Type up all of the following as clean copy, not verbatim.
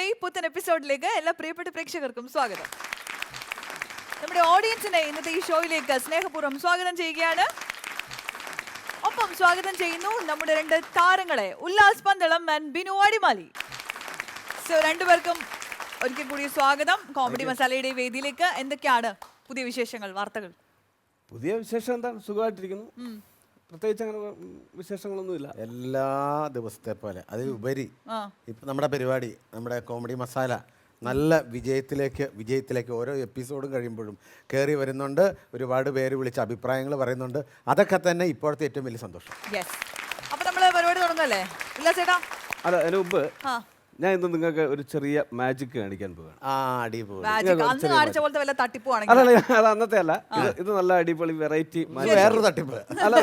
ഈ പുത്തൻ എപ്പിസോഡിലേക്ക് എല്ലാ പ്രിയപ്പെട്ട പ്രേക്ഷകർക്കും സ്വാഗതം. നമ്മുടെ ഓഡിയൻസിനെ ഇന്നത്തെ ഈ ഷോയിലേക്ക് സ്നേഹപൂർവ്വം സ്വാഗതം ചെയ്യുകയാണ്. ഒപ്പം സ്വാഗതം ചെയ്യുന്നു നമ്മുടെ രണ്ട് താരങ്ങളെ, ഉല്ലാസ് പന്തളം ആൻഡ് ബിനു അടിമാലി. സോ രണ്ടുപേർക്കും ഒരിക്കൽ കൂടി സ്വാഗതം കോമഡി മസാലയുടെ വേദിയിലേക്ക്. എന്തൊക്കെയാണ് പുതിയ വിശേഷങ്ങൾ, വാർത്തകൾ? പുതിയ വിശേഷം എന്താണ്? സുഖമായിട്ടിരിക്കുന്നു. പ്രത്യേകിച്ച് അങ്ങനെ വിശേഷങ്ങളൊന്നുമില്ല. എല്ലാ ദിവസത്തെ പോലെ അതിലുപരി ഇപ്പം നമ്മുടെ പരിപാടി, നമ്മുടെ കോമഡി മസാല നല്ല വിജയത്തിലേക്ക് ഓരോ എപ്പിസോഡും കഴിയുമ്പോഴും കയറി വരുന്നുണ്ട്. ഒരുപാട് പേര് വിളിച്ച് അഭിപ്രായങ്ങൾ പറയുന്നുണ്ട്. അതൊക്കെ തന്നെ ഇപ്പോഴത്തെ ഏറ്റവും വലിയ സന്തോഷം. അപ്പൊ നമ്മള് പരിപാടി തുടങ്ങല്ലേ? ഇല്ല ചേട്ടാ, അല്ല, അതിന് മുമ്പ് ഞാൻ ഇന്ന് നിങ്ങൾക്ക് ഒരു ചെറിയ മാജിക് കാണിക്കാൻ പോവുകയാണ്. അല്ല, അത് അന്നത്തെ അല്ല, ഇത് നല്ല അടിപൊളി വെറൈറ്റി വേറൊരു തട്ടിപ്പ്. അല്ല,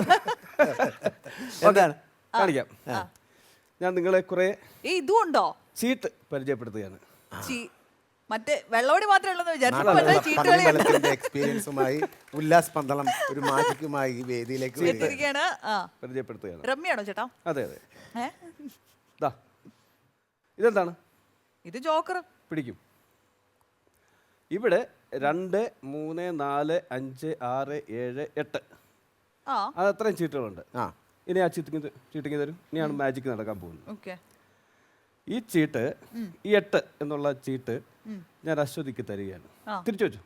കാണിക്കാം. ഞാൻ നിങ്ങളെ കുറെ ഇതുണ്ടോ ചീട്ട് പരിചയപ്പെടുത്തുകയാണ്. മറ്റേ വെള്ളോടി മാത്രമേ എക്സ്പീരിയൻസുമായി ഉല്ലാസ് പന്തളം ഒരു മാജിക്കുമായി വേദിയിലേക്ക് പരിചയപ്പെടുത്തുകയാണ്. രമ്യാണോ ചേട്ടാ? അതെ അതെ. ഇതെന്താണ്? ഇത് ജോക്കർ. പിടിക്കും. ഇവിടെ 2, 3, 4, 5, 6, 7, 8 അത് അത്രയും ചീട്ടുകളുണ്ട്. ഇനി ആ ചീട്ടിങ് തരും. ഇനിയാണ് മാജിക് നടക്കാൻ പോകുന്നത്. ഈ ചീട്ട്, ഈ 8 എന്നുള്ള ചീട്ട് ഞാൻ അശ്വതിക്ക് തരികയാണ്. തിരിച്ചു വെച്ചു.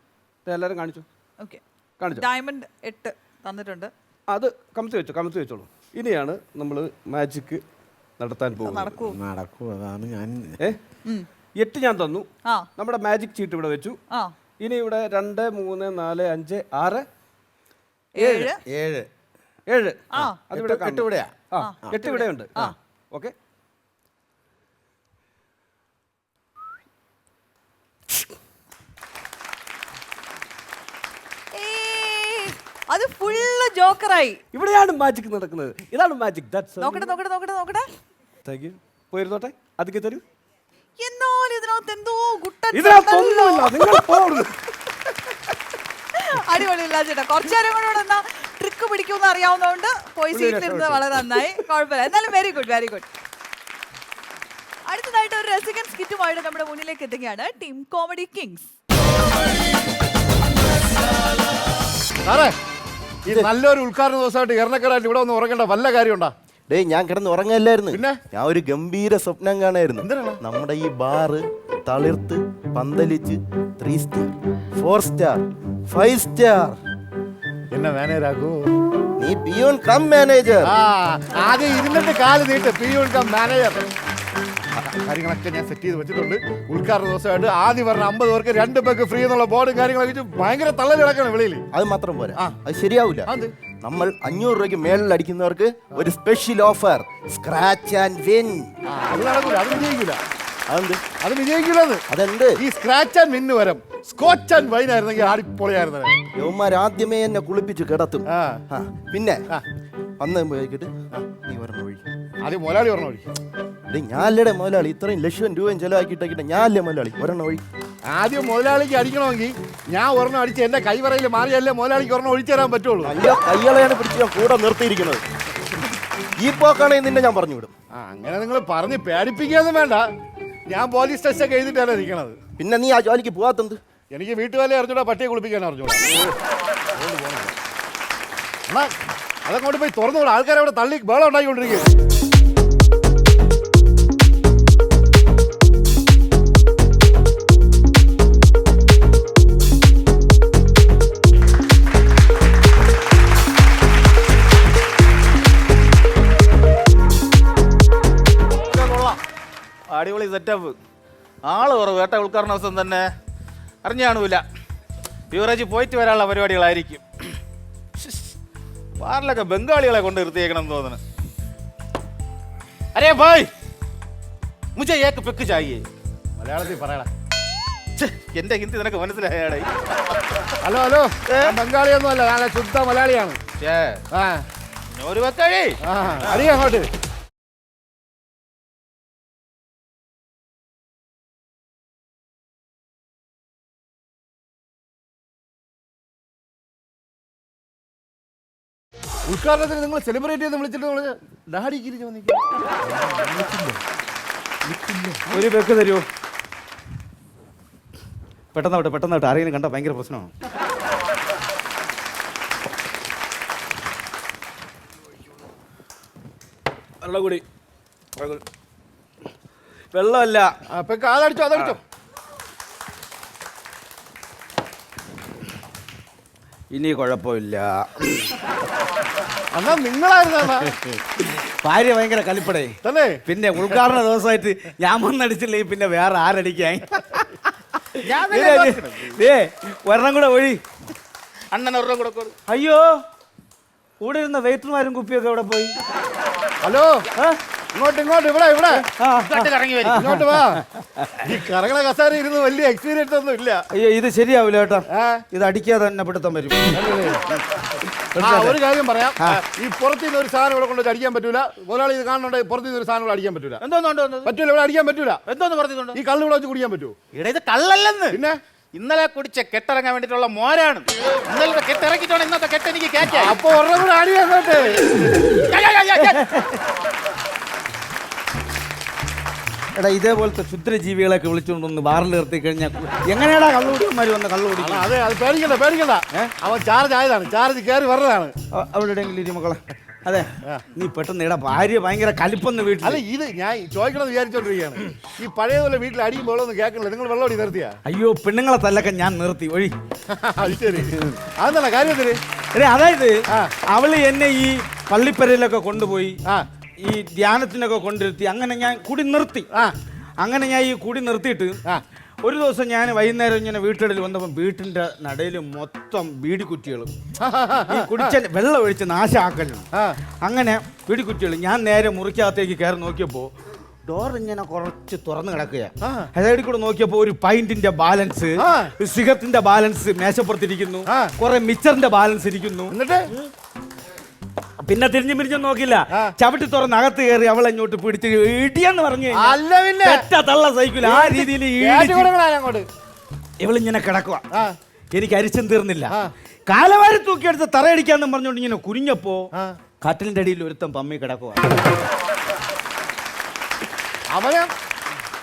എല്ലാവരും കാണിച്ചു. ഡയമണ്ട് 8 തന്നിട്ടുണ്ട്. അത് കമത്തി വെച്ചോളൂ. ഇനിയാണ് നമ്മൾ മാജിക് നടത്താൻ പോകുന്നത്. അതാണ് ഞാൻ 8 ഞാൻ തന്നു. നമ്മുടെ മാജിക് ചീട്ട് ഇവിടെ വെച്ചു. ഇനി ഇവിടെ 2, 3, 4, 5, 6, 7. 7 അതിവിടെ 8 ഇവിടെയാ. 8 ഇവിടെ ഉണ്ട്. ഓക്കെ. അത് ഫുള്ള് ജോക്കറായി. ഇവിടെയാണ് മാജിക് നടക്കുന്നത്. ഇതാണ് മാജിക്. നോക്കട്ടെ. Thank you. പോയിരുന്നോട്ടെ. അതൊക്കെ തരൂ. എന്നാൽ ഇതിനകത്ത് എന്തോ അടിപൊളിയില്ല ചേട്ടാ. കുറച്ചേരം കൂടെ എന്നാ ട്രിക്ക് പിടിക്കുമെന്ന് അറിയാവുന്നതുകൊണ്ട് പോയി സീറ്റിലിരുന്നത് വളരെ നന്നായി. കുഴപ്പമില്ല. എന്നാലും വെരി ഗുഡ്. അടുത്തതായിട്ട് ഒരു രസികൻ സ്കിറ്റുമായിട്ട് നമ്മുടെ മുന്നിലേക്ക് എത്തുകയാണ് ടീം കോമഡി കിങ്സ്. നല്ലൊരു ഉദ്ഘാടന ദിവസമായിട്ട് എറണാകുളമായിട്ട് ഇവിടെ ഒന്ന് ഉറങ്ങേണ്ട വല്ല കാര്യമുണ്ടോ? ഡേ, ഞാൻ കിടന്ന് ഉറങ്ങല്ലായിരുന്നു. ഞാൻ ഒരു ഗംഭീര സ്വപ്നം കാണായിരുന്നു. നമ്മുടെ ഈ ബാറ് തളിർത്ത് പന്തലിച്ച് 3 സ്റ്റാർ 4 സ്റ്റാർ 5 സ്റ്റാർ എന്നെ മാനേജരാക്കൂ. നീ പിയൂൺ കം മാനേജർ. ആദ്യം ഇരുന്നിട്ട് കാല് നീട്ട്. Peon come manager. കാര്യങ്ങളൊക്കെ ഞാൻ സെറ്റ് ചെയ്ത് വെച്ചിട്ടുണ്ട്. ഉദ്ഘാടന ദിവസമായിട്ട് ആദ്യം പറഞ്ഞ 50 പേർക്ക് 2 പേർക്ക് ഫ്രീ എന്നുള്ള ബോർഡും കാര്യങ്ങളൊക്കെ വെച്ച് ഭയങ്കര തള്ളൽ കിടക്കണം വെളിയിൽ. അത് മാത്രം പോരാ, അത് ശരിയാവൂല. നമ്മൾ 500 രൂപയ്ക്ക് മേളിൽ അടിക്കുന്നവർക്ക് ഒരു special offer, scratch and win. അത് നടക്കൂല, അത് വിജയിക്കൂല. അത് വിജയിക്കൂലെന്ന്. അതെന്ത്? ഈ സ്ക്രാച്ച് ആൻഡ് വിന്ന് വരം സ്കോച്ച് ആൻഡ് വൈൻ ആയിരുന്നെങ്കിൽ ആടിപ്പൊളിയായിരുന്നു. യവന്മാർ ആദ്യമേ എന്നെ കുളിപ്പിച്ച് കിടത്തും. പിന്നെ അന്ന് കഴിക്കിട്ട് നീ പറഞ്ഞ വഴി ആദ്യം മുതലാളി പറഞ്ഞ വഴി. ഞാനല്ലേ മുതലാളി? ഇത്രയും ലക്ഷം രൂപയും ചെലവാക്കിയിട്ടേക്കിട്ടെ ഞാനല്ലേ മുതലാളി? ഒരെണ്ണ വഴി. ആദ്യം മുതലാളിക്ക് അടിക്കണമെങ്കിൽ ഞാൻ ഒരെണ്ണം അടിച്ച് എന്റെ കൈവറയിൽ മാറിയല്ലേ മുതലാളിക്ക് ഒരെണ്ണം ഒഴിച്ചു തരാൻ പറ്റുള്ളൂ. അയ്യോ, കയ്യാളെയാണ് പിടിച്ച് ഞാൻ കൂടെ നിർത്തിയിരിക്കുന്നത്. ഈ പോക്കാണെങ്കിൽ നിന്നെ ഞാൻ പറഞ്ഞു വിടും. അങ്ങനെ നിങ്ങൾ പറഞ്ഞ് പേടിപ്പിക്കുകയൊന്നും വേണ്ട. ഞാൻ പോലീസ് സ്റ്റേഷനൊക്കെ എഴുതിയിട്ടാണ് ഇരിക്കണത്. പിന്നെ നീ ആ ജോലിക്ക് പോകാത്തത്? എനിക്ക് വീട്ടുവേല അറിഞ്ഞൂടാ, പട്ടിയെ കുളിപ്പിക്കാൻ അറിഞ്ഞൂടാ. എന്നാ അതങ്ങോട്ട് പോയി തുറന്നുകൂടാ. ആൾക്കാരെ അവിടെ തള്ളി ബഹളം ഉണ്ടാക്കിക്കൊണ്ടിരിക്കുക. അടിപൊളി സെറ്റപ്പ്. ആള് കുറവ് കേട്ട. ഉദ്ഘാടന ദിവസം തന്നെ അറിഞ്ഞു കാണൂല. ബിവറേജ് പോയിട്ട് വരാനുള്ള പരിപാടികളായിരിക്കും. ബാറിലൊക്കെ ബംഗാളികളെ കൊണ്ട് നിർത്തിയേക്കണം എന്ന് തോന്നുന്നു. അരേ ഭായ്, മുझे एक പെക്ക് ചായേ. മലയാളത്തിൽ പറയണ. എന്റെ ഹിന്ദി നിനക്ക് മനസ്സിലായാടേ? ഹലോ, ബംഗാളിയൊന്നും അല്ല, ഞാൻ ശുദ്ധ മലയാളിയാണ്. ഒരു വെക്കഴി അറിയാം അങ്ങോട്ട്. ഉദ്ഘാടനത്തിന് നിങ്ങൾ സെലിബ്രേറ്റ് ചെയ്ത് വിളിച്ചിട്ട് ഡാഡി ഒരു പെക്ക് തരുമോ? പെട്ടെന്ന് ആരെങ്കിലും കണ്ട ഭയങ്കര പ്രശ്നമാണ്. വെള്ളം കൂടി. വെള്ളമല്ല. അതടിച്ചോ. ഇനി കുഴപ്പമില്ല. എന്നാ നിങ്ങളായിരുന്നാ ഭാര്യ ഭയങ്കര കലിപ്പടേ തന്നെ. പിന്നെ ഉദ്ഘാടന ദിവസമായിട്ട് ഞാൻ വന്നടിച്ചില്ലേ പിന്നെ വേറെ ആരടിക്കാൻ. ഒരെണ്ണം കൂടെ ഒഴി. അണ്ണൻ ഒരെണ്ണം കൂടെ കൊടു. അയ്യോ, കൂടെ ഇരുന്ന വെയിറ്റർമാരും കുപ്പിയൊക്കെ ഇവിടെ പോയി. ഹലോ, ഇങ്ങോട്ട് ഇവിടെ കറങ്ങി വരും. ഇങ്ങോട്ട് വാ. ഈ കറങ്ങണ കസാര ഇരുന്ന് വലിയ എക്സ്പീരിയൻസ് ഒന്നും ഇല്ല. അയ്യോ, ഇത് ശരിയാവില്ല കേട്ടോ. ഇത് അടിക്കാതെ തന്നെ പിടുത്തം വരും. ഒരു കാര്യം പറയാം, ഈ പുറത്തുനിന്ന് ഒരു സാധനം ഇവിടെ കൊണ്ട് അടിക്കാൻ പറ്റൂല. ഒരാൾ ഇത് കാണുന്നുണ്ട്, പുറത്തുനിന്ന് ഒരു സാധനം ഇവിടെ അടിക്കാൻ പറ്റൂല. പറ്റൂല, ഇവിടെ അടിക്കാൻ പറ്റൂല. എന്തോന്ന് പറഞ്ഞിട്ടുണ്ട്? ഈ കള്ള് ഇവിടെ വെച്ച് കുടിക്കാൻ പറ്റുമോ? ഇവിടെ ഇത് കള്ളല്ലെന്ന്. പിന്നെ ഇന്നലെ കുടിച്ച കെട്ടിറങ്ങാൻ വേണ്ടിട്ടുള്ള മോരാണ്. ഇന്നലെ കെട്ടിറക്കിട്ടാണ് ഇന്നത്തെ കെട്ട് എനിക്ക് കേറ്റാ. അപ്പൊ ഒരെണ്ണം കൂടെ അടിയാക്കട്ടെ. എടാ, ഇതേപോലത്തെ ക്ഷുദ്രജീവികളൊക്കെ വിളിച്ചുകൊണ്ടൊന്ന് ബാറിൽ നിർത്തി കഴിഞ്ഞാൽ എങ്ങനെയാടാ കള്ളുകുടിയന്മാർ വന്ന് കള്ളു കുടിക്കും? അതെ, അത് പേടിക്കണ്ട. അവൻ ചാർജ് ആയതാണ്, ചാർജ് കയറി വരണതാണ്. അവിടെ എവിടെയെങ്കിലും ഇരി മക്കളെ. അതെ, നീ പെട്ടെന്ന് ഇടാ. ഭാര്യ ഭയങ്കര കലിപ്പൊന്ന് വീട്ടിൽ. അല്ല, ഇത് ഞാൻ ചോദിക്കണമെന്ന് വിചാരിച്ചോണ്ടിരിക്കുകയാണ്. ഈ പഴയതുപോലെ വീട്ടിൽ അടിയും വെള്ളമൊന്നും കേൾക്കണില്ല. നിങ്ങൾ വെള്ളം അടി നിർത്തിയാ? അയ്യോ, പെണ്ണുങ്ങളെ തല്ലൊക്കെ ഞാൻ നിർത്തി. ഒഴി. അത് ശരി. അതെന്താ കാര്യത്തില്? അതായത് അവള് എന്നെ ഈ പള്ളിപ്പരയിലൊക്കെ കൊണ്ടുപോയി ആ, ഈ ധ്യാനത്തിനൊക്കെ കൊണ്ടിരുത്തി. അങ്ങനെ ഞാൻ കുടി നിർത്തി. അങ്ങനെ ഞാൻ ഈ കുടി നിർത്തിയിട്ട് ഒരു ദിവസം ഞാൻ വൈകുന്നേരം ഇങ്ങനെ വീട്ടിൽ വന്നപ്പോൾ വീട്ടിന്റെ നടയിൽ മൊത്തം ബീഡിക്കുറ്റികളും ഈ കുടിച്ച വെള്ളം ഒഴിച്ച് നാശാക്കലും. അങ്ങനെ ബീഡിക്കുറ്റികൾ. ഞാൻ നേരെ മുറിക്കകത്തേക്ക് കയറി നോക്കിയപ്പോൾ ഡോർ ഇങ്ങനെ കുറച്ച് തുറന്നു കിടക്കുക. സൈഡിൽ കൂടെ നോക്കിയപ്പോൾ ഒരു പൈന്റിന്റെ ബാലൻസ്, സിഗരറ്റിന്റെ ബാലൻസ് മേശപ്പുറത്തിരിക്കുന്നു, കുറെ മിച്ചറിന്റെ ബാലൻസ് ഇരിക്കുന്നു. എന്നിട്ട് പിന്നെ തിരിഞ്ഞും നോക്കില്ല, ചവിട്ടി തുറന്ന് അകത്ത് കയറി അവളെ ഇങ്ങോട്ട് പിടിച്ച് ഇടിയെന്ന് പറഞ്ഞു. തള്ള സൈക്കിൾ ആ രീതിയിൽ ഇവളിങ്ങനെ കിടക്കുക. എനിക്ക് അരിച്ചും തീർന്നില്ല. കാലവാരി തൂക്കിയെടുത്ത് തറയടിക്കാന്നും പറഞ്ഞോണ്ട് ഇങ്ങനെ കുനിഞ്ഞപ്പോ കട്ടിലിന്റെ അടിയിൽ ഒരുത്തം പമ്മി കിടക്കുക.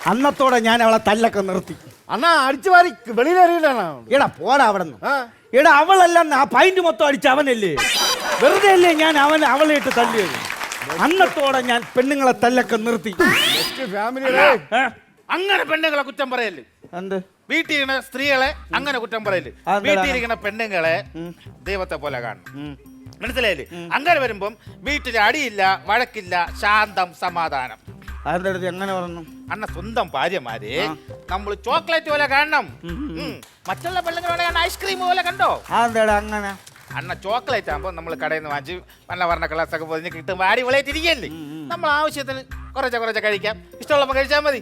അന്നത്തോടെ ഞാൻ അവളെ തല്ലൊക്കെ നിർത്തി. അണ്ണാ അടിച്ചു വാരി വെളിയിലെറിയിട്ടാണോ? എടാ പോടാ അവിടെ നിന്ന്. എടാ, അവളല്ല, ആ പൈന്റ് മൊത്തം അടിച്ച അവനല്ലേ. വെറുതെ അല്ലേ ഞാൻ അവളെ ഇട്ട് തല്ലിയത്. അന്നത്തോടെ ഞാൻ പെണ്ണുങ്ങളെ തല്ലൊക്കെ നിർത്തി. അങ്ങനെ പെണ്ണുങ്ങളെ കുറ്റം പറയല്ലേ. എന്ത് വീട്ടിലിരിക്കുന്ന സ്ത്രീകളെ അങ്ങനെ കുറ്റം പറയല്ലേ. വീട്ടിലിരിക്കുന്ന പെണ്ണുങ്ങളെ ദൈവത്തെ പോലെ കാണണം. മനസ്സിലായില്ലേ? അങ്ങനെ വരുമ്പം വീട്ടിൽ അടിയില്ല, വഴക്കില്ല, ശാന്തം, സമാധാനം. അതെടുത്ത് എങ്ങനെ പറഞ്ഞു? അന്ന സ്വന്തം ഭാര്യമാരെ നമ്മൾ ചോക്ലേറ്റ് പോലെ കാണണം. മറ്റുള്ള പെണ്ണുങ്ങളോടെ ഐസ്ക്രീം പോലെ കണ്ടോ? അതെന്താ അങ്ങനെ? അന്ന ചോക്ലേറ്റ് ആകുമ്പോൾ നമ്മൾ കടയിൽ നിന്ന് വാങ്ങിച്ച് നല്ല പറഞ്ഞ ഗ്ലാസ്സൊക്കെ പൊതിഞ്ഞ് കിട്ടും വാരി വിളയിട്ടിരിക്കല്ലേ. നമ്മൾ ആവശ്യത്തിന് കുറച്ച് കഴിക്കാം, ഇഷ്ടമുള്ളപ്പോൾ കഴിച്ചാൽ മതി.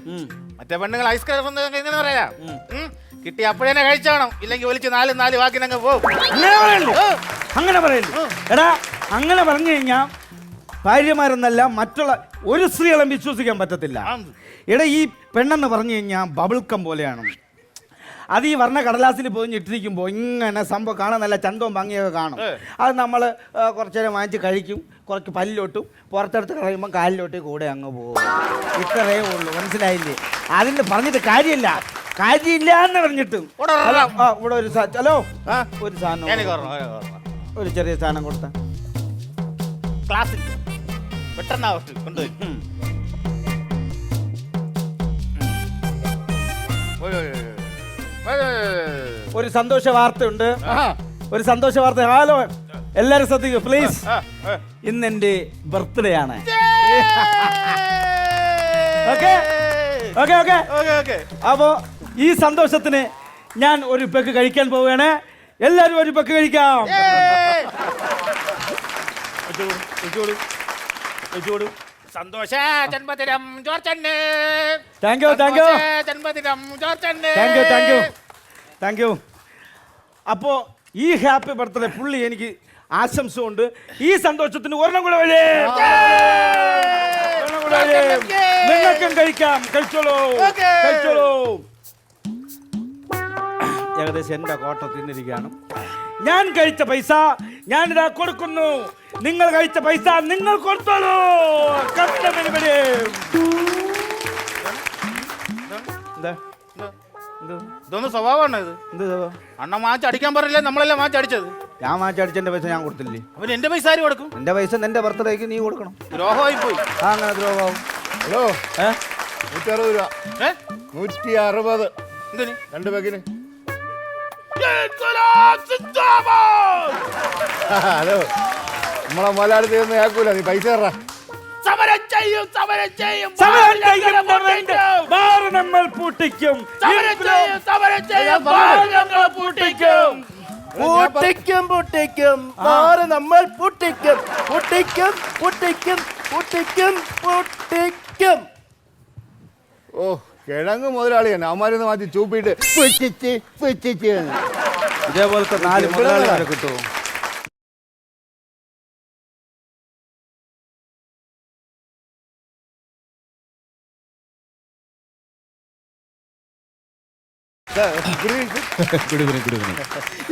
മറ്റേ പെണ്ണുങ്ങൾ ഐസ്ക്രീം എങ്ങനെ പറയാ, കിട്ടി അപ്പോഴേനെ കഴിച്ചാണോ, ഇല്ലെങ്കിൽ വലിച്ച് നാല് വാക്കിനങ്ങ് പോകും. അങ്ങനെ പറയല്ലേ? എടാ, അങ്ങനെ പറഞ്ഞു കഴിഞ്ഞാൽ ഭാര്യമാരെന്നല്ല മറ്റുള്ള ഒരു സ്ത്രീകളെ വിശ്വസിക്കാൻ പറ്റത്തില്ല. എടാ, ഈ പെണ്ണെന്ന് പറഞ്ഞു കഴിഞ്ഞാൽ ബബിൾക്കം പോലെയാണ്. അത് ഈ വർണ്ണ കടലാസിൽ പൊതിഞ്ഞിട്ടിരിക്കുമ്പോൾ ഇങ്ങനെ സംഭവം കാണാൻ നല്ല ചന്തവും ഭംഗിയൊക്കെ കാണും. അത് നമ്മൾ കുറച്ചു നേരം വാങ്ങിച്ച് കഴിക്കും, കുറച്ച് പല്ലിലോട്ടും പുറത്തെടുത്ത് കളയുമ്പോൾ കാലിലോട്ട് കൂടെ അങ്ങ് പോകും. ഇത്രയേ ഉള്ളൂ, മനസ്സിലായില്ലേ? അതിന് പറഞ്ഞിട്ട് കാര്യമില്ല എന്ന് പറഞ്ഞിട്ട് ഇവിടെ ഒരു ഹലോ, ഒരു സാധനം, ഒരു ചെറിയ സാധനം കൊടുത്ത ക്ലാസ്സിൽ പെട്ടെന്നാവട്ടെ കൊണ്ടുപോയി. ഒരു സന്തോഷ വാർത്തയുണ്ട്. ഒരു സന്തോഷ വാർത്ത. ഹലോ, എല്ലാരും ശ്രദ്ധിക്കൂ പ്ലീസ്. ഇന്ന് എന്റെ ബർത്ത്ഡേ ആണ്. അപ്പോ ഈ സന്തോഷത്തിന് ഞാൻ ഒരു പെക്ക് കഴിക്കാൻ പോവുകയാണ്. എല്ലാരും ഒരു പെക്ക് കഴിക്കാം. സന്തോഷ ജന്മദിനം ജോർജന്. Thank you. ജന്മദിനം ജോർജന്. Thank you. അപ്പോ ഈ ഹാപ്പി ബർത്ത്ഡേ പുള്ളി എനിക്ക് ആശംസ കൊണ്ട് ഈ സന്തോഷത്തിന് ഒരെണ്ണം കൂടെ വഴി നിങ്ങൾക്കും കഴിക്കാം. കഴിച്ചോളൂ. ഏകദേശം എന്റെ കോട്ട തിന്നിരിക്കുകയാണ്. ഞാൻ കഴിച്ച പൈസ ഞാനിതാ കൊടുക്കുന്നു. നിങ്ങൾ കഴിച്ച പൈസ നിങ്ങൾ കൊടുത്തോളൂ. ഇതൊന്നും സ്വഭാവമാണ് ഇത്. എന്ത് സ്വഭാവം? അണ്ണ മാച്ച് അടിക്കാൻ പറഞ്ഞില്ലേ, നമ്മളെല്ലാം മാച്ച് അടിച്ചത്. ഞാൻ മാച്ചടിച്ചെന്റെ പൈസ ഞാൻ കൊടുത്തില്ലേ? അവൻ എന്റെ പൈസ ആര് കൊടുക്കും? എന്റെ പൈസ നിന്റെ ബർത്ത്ഡേക്ക് നീ കൊടുക്കണം. ദ്രോഹമായി പോയി. ആ അങ്ങനെ ദ്രോഹമാവും. ഹലോ 160 രൂപ. ഏ 160 എന്തിന്? 2 ബേക്കിന്. ഹലോ നമ്മളെ മലയാളത്തിൽ നിന്ന് കേൾക്കൂല, നീ പൈസ തരാ. സമരം ചെയ്യും, സമരം ചെയ്യും, സമരം ബാർ നമ്മൾ പൂട്ടിക്കും, സമരം ചെയ്യും, സമരം ചെയ്യും, ബാർ നമ്മൾ പൂട്ടിക്കും. പൂട്ടിക്കും പൂട്ടിക്കും ബാർ നമ്മൾ പൂട്ടിക്കും, പൂട്ടിക്കും പൂട്ടിക്കും പൂട്ടിക്കും പൂട്ടിക്കും. ഓ കിഴങ്ങ് മുതലാളിയാണ്. അവന്മാരൊന്ന് മാറ്റി ചൂപ്പിട്ട് ഇതേപോലത്തെ 4 മുതലാളിമാരെ കിട്ടുമോ?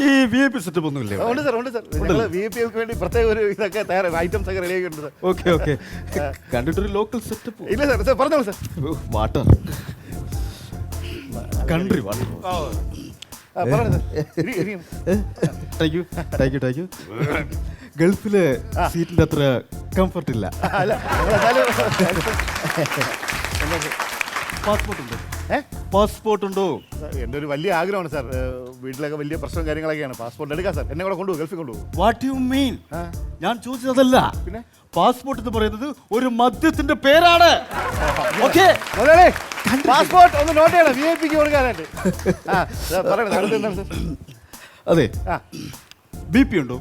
ഈ VIP സെറ്റപ്പ് ഒന്നുമില്ലേ? ഉണ്ട് സാർ, ഉണ്ട് സാർ. ഞങ്ങൾ VIP ക്ക് വേണ്ടി പ്രത്യേക ഒരു ഇതൊക്കെ തയ്യാറാണ്, ഐറ്റംസ് ഒക്കെ റെഡി ആക്കിയിട്ടുണ്ട് സാർ. Okay okay. കണ്ടിട്ടൊരു ലോക്കൽ സെറ്റപ്പ്. ഇല്ല സാർ, സാർ പറഞ്ഞോളൂ സാർ. Water country water. പറഞ്ഞു സാർ. ഇരിക്കും. Thank you thank you thank you. ഗൾഫിലെ സീറ്റിന്റെ അത്ര കംഫർട്ട് ഇല്ല. അല്ല ഞങ്ങളെന്തായാലും പാസ്പോർട്ട് ഉണ്ടോ? പാസ്പോർട്ട് ഉണ്ടോ? എൻ്റെ ഒരു വലിയ ആഗ്രഹമാണ് സാർ. വീട്ടിലൊക്കെ വലിയ പ്രശ്നവും കാര്യങ്ങളൊക്കെയാണ്. പാസ്പോർട്ട് എടുക്കാം സാർ. എന്നെ കൂടെ കൊണ്ടുപോകും, ഗൾഫിൽ കൊണ്ടുപോകും. വാട്ട് യു മീൻ? ഞാൻ ചോദിച്ചതല്ല. പിന്നെ പാസ്പോർട്ട് എന്ന് പറയുന്നത് ഒരു മദ്യത്തിന്റെ പേരാണ്. ഓക്കെ മുതലാളി പാസ്പോർട്ട് ഒന്ന് നോട്ട് ചെയ്യണം, VIP ക്ക് കൊടുക്കാനായിട്ട്. ആ സാർ പറയണം, അടുത്ത് എന്താണ് സാർ? അതെ. ആ BP ഉണ്ടോ?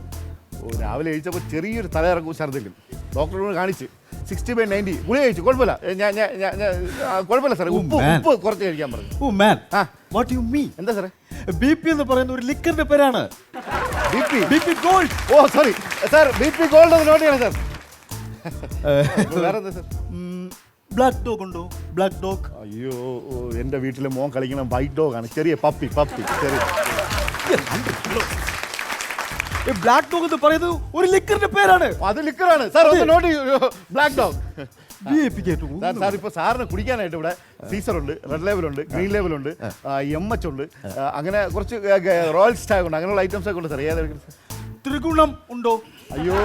ഓ രാവിലെ കഴിച്ചപ്പോൾ ചെറിയൊരു തലയിറക്കും ഛർദ്ദിലും. ഡോക്ടറോട് കാണിച്ച് 60/90 ഗുളിക കഴിച്ചു, കുഴപ്പമില്ല. കുഴപ്പമില്ല സാറേ. ഉപ്പ് കുറച്ച് കഴിക്കാൻ പറഞ്ഞു. ഓ മാൻ, ആ. What you mean? എന്താ സാറേ? BP എന്ന് പറയുന്ന ഒരു ലിക്കറിന്റെ പേരാണ്. BP gold. Oh sorry sir, BP gold ഒന്ന് നോട്ട് ചെയ്യണം സാർ. വേറെ എന്താ സാർ? ബ്ലാക്ക് ഡോഗ് ഉണ്ടോ? Black dog. അയ്യോ എൻ്റെ വീട്ടിലെ മോൻ കളിക്കണം വൈറ്റ് ഡോഗാണ്, ചെറിയ പപ്പി ചെറിയ. ബ്ലാക്ക് ഡോഗ് എന്ന് പറയുന്നത് ഒരു ലിക്കറിന്റെ പേരാണ്. അത് ലിക്കറാണ് സാർ, ഒന്ന് നോട്ട് ചെയ്യൂ. Black dog. VIP ഏറ്റവും സാർ ഇപ്പോൾ സാറിന് കുടിക്കാനായിട്ട് ഇവിടെ സീസറുണ്ട്, റെഡ് ലേബലുണ്ട്, ഗ്രീൻ ലേബലുണ്ട്, MH ഉണ്ട്, അങ്ങനെ കുറച്ച് റോയൽ സ്റ്റാഗ് ഉണ്ട്, അങ്ങനെയുള്ള ഐറ്റംസ് ഒക്കെ ഉണ്ട് സാർ. ഏതായിരിക്കും സാർ? ത്രിഗുണം ഉണ്ടോ? അയ്യോ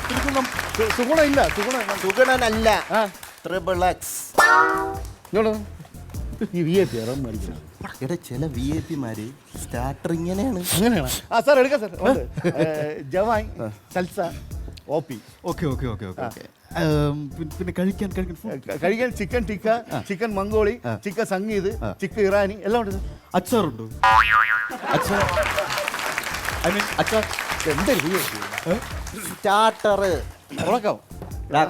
ത്രിഗുണം. സുഗുണ ഇല്ല. സുഗുണനല്ല, ആ XXX. ഇങ്ങോട്ട് ഈ VIP ഇറം മേടിക്കണം. എടാ ചില VIP-മാര് സ്റ്റാർട്ടർ ഇങ്ങനെയാണ്. അങ്ങനെയാണ്. ആ സാർ എടുക്കാം sir. Jawan, salsa, OP. Okay okay okay okay okay. പിന്നെ കഴിക്കാൻ food. കഴിക്കാൻ ചിക്കൻ ടിക്ക, ചിക്കൻ മംഗോളി, ചിക്കൻ സംഗീത്, ചിക്കൻ ഇറാനി എല്ലാം ഉണ്ട് സാർ. അച്ചാറുണ്ടോ? അച്ചാർ ഐ മീൻ അച്ചാർ. സ്റ്റാർട്ടർ ഉറക്കാം.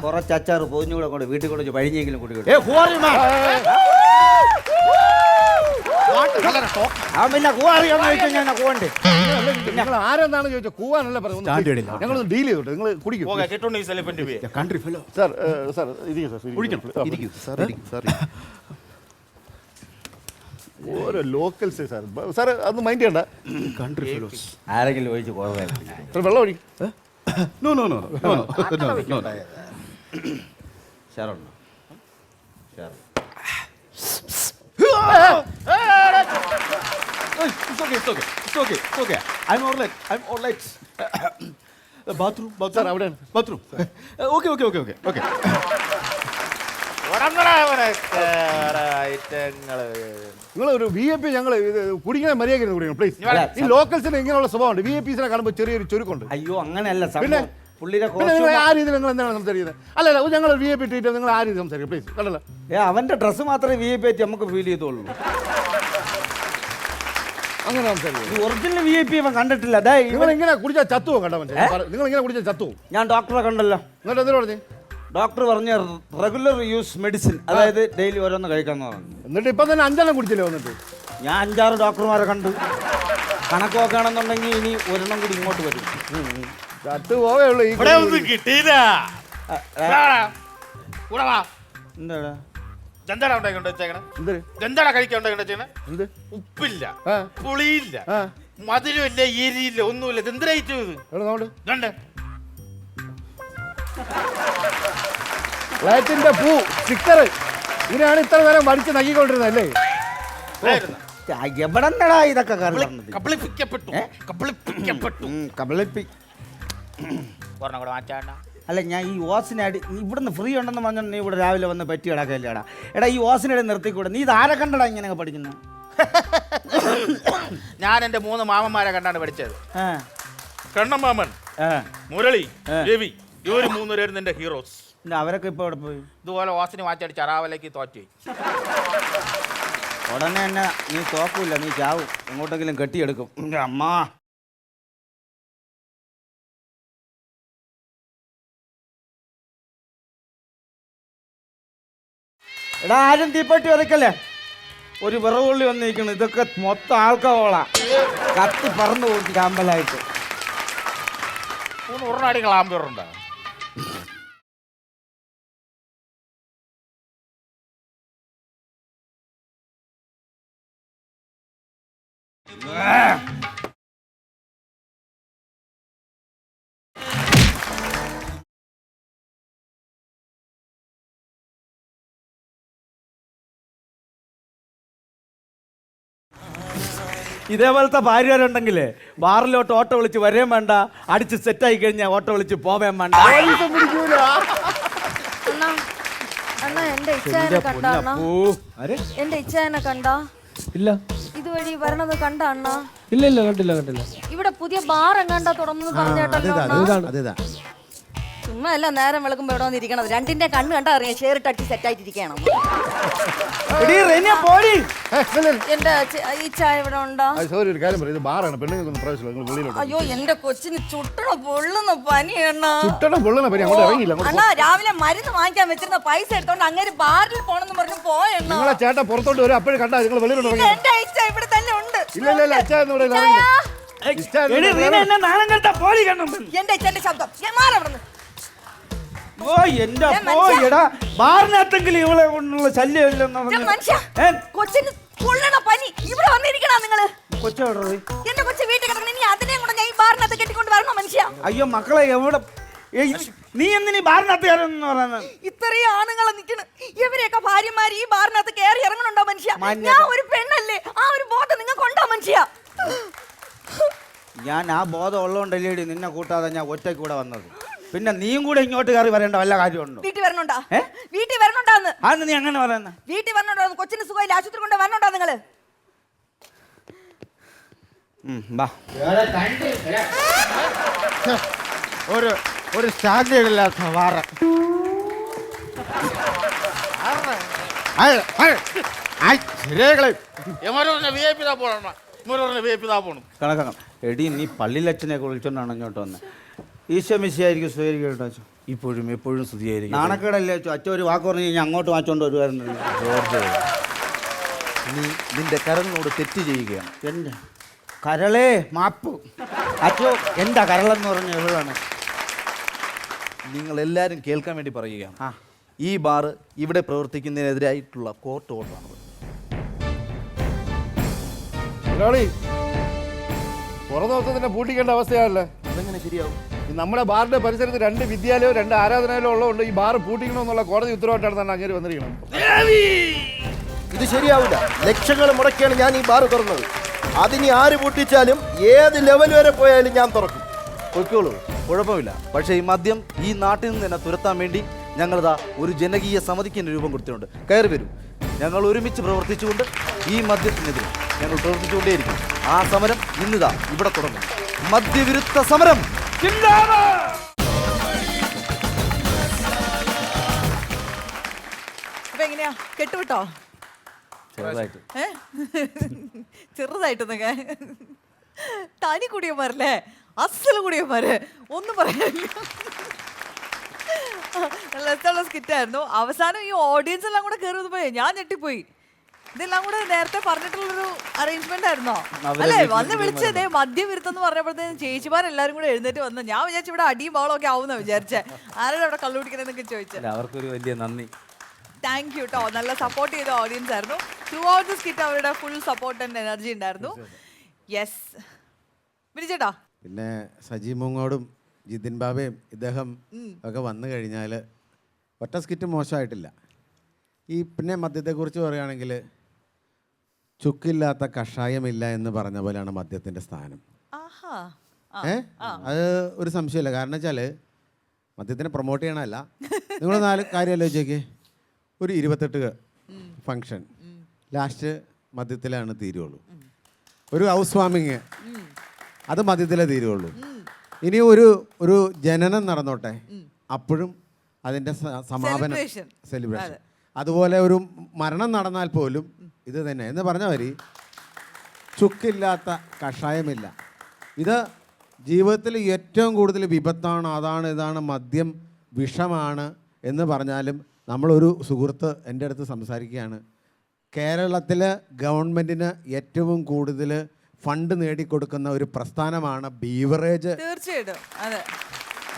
കുറച്ച് അച്ചാർ പോഞ്ഞുകൂടെ കൊണ്ട് വീട്ടിൽ കൊണ്ട് പഴിഞ്ഞെങ്കിലും കൂടി ഏ ഹുവാറി മാൻ. പിന്നെ കൂവാറിയാന്ന് ചോദിച്ചാൽ ഞാൻ കൂവണ്ടേ? നിങ്ങൾ ആരെന്നാണ് ചോദിച്ചത്? കൂവാനല്ല പറയുന്നത്. ഞങ്ങളൊന്ന് ഡീൽ ചെയ്തോട്ടെ, നിങ്ങൾ കുടിക്കും. പോകാം, കിട്ടുന്നുണ്ട് ഈ സ്ഥലം പെട്ടി പോയി. Country fellow. സാർ സാർ ഇരിക്കും സാർ. ഇരിക്കൂ സാർ, ഇരിക്കൂ സാർ. ഓരോ ലോക്കൽസ് സാർ. സാർ അതൊന്ന് മൈൻഡ് ചെയ്യണ്ട. Country fellows. ആരെങ്കിലും ഒഴിച്ച് കുറവായി സാർ വെള്ളം ഒഴിക്കും. No no no no no no. ഷാറുണ്ടോ? It's okay. I'm all right. Bathroom. Sir അവിടെയാണ്. Bathroom. Okay. നിങ്ങൾ ഒരു VIP ഞങ്ങൾ കുടിക്കുന്ന മര്യാദ കുടിക്കണം പ്ലീസ്. ഈ ലോക്കൽസിന് ഇങ്ങനെയുള്ള സ്വഭാവമുണ്ട്. VIPസിനെ കാണുമ്പോൾ ചെറിയൊരു ചുരുക്കമുണ്ട്. അയ്യോ അങ്ങനെയല്ല പിന്നെ പുള്ളിയുടെ നിങ്ങൾ ആ രീതിയിൽ നിങ്ങൾ എന്താണ് സംസാരിക്കുന്നത്? അല്ല ഞങ്ങൾ VIP ട്രീറ്റ് നിങ്ങൾ ആ രീതി സംസാരിക്കും പ്ലീസ്. കണ്ടല്ലോ അവന്റെ ഡ്രസ്സ് മാത്രമേ VIP ആയിട്ട് നമുക്ക് ഫീൽ ചെയ്തോളൂ. അങ്ങനെ സംസാരിക്കും. ഒറിജിനൽ VIP അവൻ കണ്ടിട്ടില്ല. നിങ്ങൾ ഇങ്ങനെ കുടിച്ചാൽ ചത്തുവോ? കണ്ട മനസ്സിലായി. നിങ്ങൾ ഇങ്ങനെ കുടിച്ചാൽ ചത്തുവോ? ഞാൻ ഡോക്ടറെ കണ്ടല്ലോ. എന്നിട്ട് എന്തിനു പറഞ്ഞു? ഡോക്ടർ പറഞ്ഞ റെഗുലർ യൂസ് മെഡിസിൻ, അതായത് ഡെയിലി ഓരോന്ന് കഴിക്കാന്ന് പറഞ്ഞു. എന്നിട്ട് ഇപ്പം തന്നെ 5 എണ്ണം കുടിച്ചില്ലേ വന്നിട്ട്? ഞാൻ 5-6 ഡോക്ടർമാരെ കണ്ടു. കണക്ക് നോക്കുകയാണെന്നുണ്ടെങ്കിൽ ഇനി ഒരെണ്ണം കൂടി ഇങ്ങോട്ട് വരും. ചത്തു പോവേ ഉള്ളൂ. ഇവിടെ ഒന്നും കിട്ടിയില്ല. കൂടെ വാ. എന്താടാ എന്താടാ ഉണ്ടാക്കി വെച്ചേക്കണേ? എന്ത് എന്താടാ കഴിക്കാൻ ഉണ്ടാക്കി വെച്ചേക്കണേ? എന്ത്? ഉപ്പില്ല, ആ. പുളിയില്ല, ആ മധുരമില്ല, എരിയില്ല, ഒന്നുമില്ല. ഇത് എന്തിനായിട്ടും ഇത് എവിടെ നോണ്ട്? ഇതുണ്ട്. ഫ്ലാറ്റിന്റെ പൂ സ്റ്റിക്കർ ഇതിനാണ് ഇത്ര നേരം വടിച്ച് നക്കിക്കൊണ്ടിരുന്നത് അല്ലേ? എവിടെന്നടാ ഇതൊക്കെ കയറി വന്നത്? കബളിപ്പിക്കപ്പെട്ടു കബളിപ്പിക്കപ്പെട്ടു കബളിപ്പി ഒരെണ്ണം കൂടെ മാറ്റാണ്ട. അല്ല ഞാൻ ഈ ഓസിനടി ഇവിടുന്ന് ഫ്രീ ഉണ്ടെന്ന് പറഞ്ഞാൽ നീ ഇവിടെ രാവിലെ വന്ന് പറ്റി കിടക്കല്ലേടാ. എടാ ഈ ഓസിനടി നിർത്തിക്കൂടെ? നീ ഇത് ആരെ കണ്ടടാ ഇങ്ങനെയൊക്കെ പഠിക്കുന്നത്? ഞാൻ എൻ്റെ 3 മാമന്മാരെ കണ്ടാണ് പഠിച്ചത്. കണ്ണമാമൻ, മുരളി, രവി, ഇവര് 3 പേരും നിന്റെ ഹീറോസ്. പിന്നെ അവരൊക്കെ ഇപ്പൊ ഇവിടെ പോയി. ഇതുപോലെ ഓസിന് മാറ്റടിച്ച് അറാവലേക്ക് തോറ്റുപോയി. ഉടനെ തന്നെ നീ തോക്കൂല, നീ ചാവും. എങ്ങോട്ടെങ്കിലും കെട്ടിയെടുക്കും. അമ്മ എടാ ആരും തീപ്പെട്ടി വരയ്ക്കല്ലേ? ഒരു വിറവുള്ളി വന്നിരിക്കണം. ഇതൊക്കെ മൊത്തം ആൾക്കാവോളാ കത്തി പറന്നു പോയി കാമ്പലായിട്ട്. 3 ഉറനാടികൾ ആമ്പേറുണ്ടോ? ഇതേപോലത്തെ ഭാര്യരുണ്ടെങ്കിലേ ബാറിലോട്ട് ഓട്ടോ വിളിച്ച് വരേം വേണ്ട, അടിച്ച് സെറ്റായി കഴിഞ്ഞാൽ ഓട്ടോ വിളിച്ച് പോവേം വേണ്ട. അണ്ണാ, അണ്ണാ എന്റെ ഇച്ഛായനെ കണ്ട അണ്ണാ? എന്റെ ഇച്ഛായനെ കണ്ട? ഇല്ല ഇതുവഴി വരണത് കണ്ട അണ്ണാ? ഇല്ല ഇല്ല കണ്ടില്ല കണ്ടില്ല. ഇവിടെ പുതിയ ബാർ എങ്ങാണ്ടാ തുറന്നു പറഞ്ഞേട്ടല്ലോ അണ്ണാ. ചുമ്മാ അല്ല നേരം വിളക്കുമ്പോ എവിടെ വന്നിരിക്കണത്. രണ്ടിന്റെ കണ്ണ് കണ്ടാ അറിയാം ഷെയർ ടച്ച് സെറ്റ് ആയിട്ടിരിക്കണം. എന്റെ ഇച്ഛായ ഇവിടെ ഉണ്ടോ? സോറി ഒരു കാര്യം പറയും, ഇത് ബാറാണ്, പെണ്ണുങ്ങൾക്കൊന്നും പ്രവേശനം, നിങ്ങൾ വെളിയിലോട്ട്. അയ്യോ എന്റെ കൊച്ചിന് ചുട്ടണ പൊള്ളുന്ന പനി അണ്ണാ. ചുട്ടണം പൊള്ളുന്ന പനി, അങ്ങോട്ട് ഇറങ്ങിയില്ല. അണ്ണാ രാവിലെ മരുന്ന് വാങ്ങിക്കാൻ വെച്ചിരുന്ന പൈസ എടുത്തോണ്ട് അങ്ങനെ ബാറിൽ പോണെന്ന് പറഞ്ഞു പോയണ്ണ. നിങ്ങളെ ചേട്ടൻ പുറത്തോട്ട് വരും, അപ്പോഴും കണ്ടാ നിങ്ങൾ വെളിയിലോട്ട് ഇറങ്ങി. എന്റെ ഇച്ഛ ഇവിടെ തന്നെ ഉണ്ട്. ഇല്ല ഇല്ല ഇല്ല, അച്ഛാ ഇവിടെ എന്റെ ഇച്ഛന്റെ ശബ്ദം ഞാൻ മാറവിടുന്നു. ഓ എന്റെ പോയടാ, ബാറിനകത്തെങ്കിലും ഇവളെ കൊണ്ടുള്ള ശല്യമില്ലെന്ന് മനുഷ്യ കൊച്ചിന് കൊള്ളണ പനി ഇവിടെ വന്നിരിക്കണ നിങ്ങള്. കൊച്ചോടോ എന്റെ കൊച്ചു വീട്ടിൽ കിടക്കണം. ഇനി അതിനെയും കൂടെ ഞാൻ ഈ ബാറിനകത്ത് കെട്ടിക്കൊണ്ട് വരണോ മനുഷ്യ? അയ്യോ മക്കളെ എവിടെ നീ എന്തിനീ ബാറിനകത്ത് കയറുന്നു പറയുന്നത്? ഇത്രയും ആണുങ്ങളെ നിക്കണ്, ഇവരെയൊക്കെ ഭാര്യമാര് ഈ ബാറിനകത്ത് കയറി ഇറങ്ങണുണ്ടോ മനുഷ്യ? ഞാൻ ഒരു പെണ്ണല്ലേ, ആ ഒരു ബോധം നിങ്ങൾക്ക് ഉണ്ടോ മനുഷ്യ? ഞാൻ ആ ബോധം ഉള്ളതുകൊണ്ടല്ലേടി നിന്നെ കൂട്ടാതെ ഞാൻ ഒറ്റയ്ക്ക് കൂടെ വന്നത്. പിന്നെ നീയും കൂടെ ഇങ്ങോട്ട് കയറി വരേണ്ട വല്ല കാര്യമുണ്ടോ? വീട്ടിൽ വരണുണ്ടാ? വീട്ടിൽ വരണുണ്ടാന്ന്? അന്ന് നീ അങ്ങനെ പറയുന്ന? വീട്ടിൽ വരണുണ്ടോ? കൊച്ചിന് സുഖമില്ല, ആശുപത്രി കൊണ്ട് വരണുണ്ടോ നിങ്ങള്? ഒരു സ്റ്റാൻഡേർഡ് ഇല്ലാത്ത വാറ. കണക്കണം എടി, നീ പള്ളിയിലച്ഛനെയൊക്കെ വിളിച്ചോണ്ടാണ് ഇങ്ങോട്ട് വന്നത്. ഈശോ മിശിഹായിരിക്കും സ്വീകരിക്കട്ടോ അച്ഛൻ. ഇപ്പോഴും എപ്പോഴും സ്തുതിയായിരിക്കും. നാണക്കേടല്ലേ അച്ഛൻ? അച്ഛൻ ഒരു വാക്ക് പറഞ്ഞു കഴിഞ്ഞാൽ അങ്ങോട്ട് വാങ്ങിച്ചോണ്ട് വരുമായിരുന്നു. നീ നിന്റെ കരളിനോട് തെറ്റ് ചെയ്യുകയാണ്. എൻ്റെ കരളേ മാപ്പ്. അച്ഛോ എന്താ കരളെന്ന് പറഞ്ഞ എവിടെയാണ്? നിങ്ങൾ എല്ലാവരും കേൾക്കാൻ വേണ്ടി പറയുകയാണ്. ഈ ബാർ ഇവിടെ പ്രവർത്തിക്കുന്നതിനെതിരായിട്ടുള്ള കോർട്ട് ഓർഡറാണ്. പുറം ദിവസത്തിന്റെ പൂട്ടിക്കേണ്ട അവസ്ഥയാണല്ലേ? അതെങ്ങനെ ശരിയാവും? നമ്മുടെ ബാറിന്റെ പരിസരത്ത് 2 വിദ്യാലയവും 2 ആരാധനാലയവും ഉള്ളതുകൊണ്ട് ഈ ബാർ പൂട്ടിക്കണമെന്നുള്ള കോടതി ഉത്തരവായിട്ടാണ് അങ്ങേര് വന്നിരിക്കണം. ഇത് ശരിയാവില്ല. ലക്ഷങ്ങൾ മുടക്കിയാണ് ഞാൻ ഈ ബാർ തുറന്നത്. അതിനി ആര് പൂട്ടിച്ചാലും ഏത് ലെവൽ വരെ പോയാലും ഞാൻ തുറക്കും. പൊയ്ക്കോളൂ, കുഴപ്പമില്ല. പക്ഷേ ഈ മദ്യം ഈ നാട്ടിൽ നിന്ന് തന്നെ തുരത്താൻ വേണ്ടി ഞങ്ങളിതാ ഒരു ജനകീയ സമിതിക്ക് തന്നെ രൂപം കൊടുത്തിട്ടുണ്ട്. കയറി വരും. ഞങ്ങൾ ഒരുമിച്ച് പ്രവർത്തിച്ചുകൊണ്ട് ഈ മദ്യത്തിനെതിരെ ഞങ്ങൾ പ്രവർത്തിച്ചുകൊണ്ടേയിരിക്കും. ആ സമരം ഇന്നിതാ ഇവിടെ തുടങ്ങും. മദ്യവിരുദ്ധ സമരം. അപ്പൊ എങ്ങനെയാ, കെട്ടുവിട്ടോ? ചെറുതായിട്ടൊന്നൊക്കെ തനി കുടിയന്മാരല്ലേ, അസല് കുടിയന്മാര്, ഒന്നും പറയാനില്ല. രസമുള്ള സ്കിറ്റായിരുന്നു. അവസാനം ഈ ഓഡിയൻസ് എല്ലാം കൂടെ കയറി പോയി, ഞാൻ ഞെട്ടിപ്പോയി. ഇതെല്ലാം കൂടെ നേരത്തെ പറഞ്ഞിട്ടുള്ളൊരു അറേഞ്ച്മെന്റ് ആയിരുന്നോ? അല്ലേ? വന്ന് വിളിച്ചതേ മദ്യം വിരുത്തെന്ന് പറഞ്ഞപ്പോഴത്തേക്കും ചേച്ചിമാരെല്ലാരും കൂടെ എഴുന്നേറ്റ് വന്ന്, ഞാൻ വിചാരിച്ചു ഇവിടെ അടിയും ബഹളം ഒക്കെ ആവുന്ന വിചാരിച്ചേ. ആരാണ് അവിടെ കള്ളു പിടിക്കണെന്നൊക്കെ ചോദിച്ചത്. അവർക്കൊരു വലിയ നന്ദി. താങ്ക് യു കേട്ടോ, നല്ല സപ്പോർട്ട് ചെയ്ത ഓഡിയൻസ് ആയിരുന്നു. ത്രൂ ഔട്ട് ദി സ്കിറ്റ് അവരുടെ ഫുൾ സപ്പോർട്ട് ആൻഡ് എനർജി ഉണ്ടായിരുന്നു. യെസ് വിളിച്ചേട്ടാ. പിന്നെ സജി മൂങ്ങോടും ജിതിൻ ബാബയും ഇദ്ദേഹം ഒക്കെ വന്നു കഴിഞ്ഞാൽ ഒറ്റ സ്കിറ്റ് മോശമായിട്ടില്ല. ഈ പിന്നെ മദ്യത്തെക്കുറിച്ച് പറയുകയാണെങ്കിൽ ചുക്കില്ലാത്ത കഷായമില്ല എന്ന് പറഞ്ഞ പോലെയാണ് മദ്യത്തിൻ്റെ സ്ഥാനം. ആഹാ. അത് ഒരു സംശയമില്ല. കാരണം വെച്ചാൽ മദ്യത്തിനെ പ്രൊമോട്ട് ചെയ്യണമല്ല. നിങ്ങൾ 4 കാര്യം ആലോചിച്ചേക്ക്. ഒരു 28 ഫങ്ഷൻ ലാസ്റ്റ് മദ്യത്തിലാണ് തീരുള്ളൂ. ഒരു ഹൗസ് വാമിങ് അത് മദ്യത്തിലേ തീരുള്ളൂ. ഇനി ഒരു ജനനം നടന്നോട്ടെ, അപ്പോഴും അതിൻ്റെ സമാപനം സെലിബ്രേഷൻ. അതുപോലെ ഒരു മരണം നടന്നാൽ പോലും ഇത് തന്നെ എന്ന് പറഞ്ഞ വരി ചുക്കില്ലാത്ത കഷായമില്ല. ഇത് ജീവിതത്തിൽ ഏറ്റവും കൂടുതൽ വിപത്താണ്, അതാണ് ഇതാണ്, മദ്യം വിഷമാണ് എന്ന് പറഞ്ഞാലും നമ്മളൊരു സുഹൃത്ത് എൻ്റെ അടുത്ത് സംസാരിക്കുകയാണ്, കേരളത്തിലെ ഗവൺമെൻറ്റിന് ഏറ്റവും കൂടുതൽ ഫണ്ട് നേടിക്കൊടുക്കുന്ന ഒരു പ്രസ്ഥാനമാണ് ബീവറേജ് തീർച്ചയായിട്ടും അതെ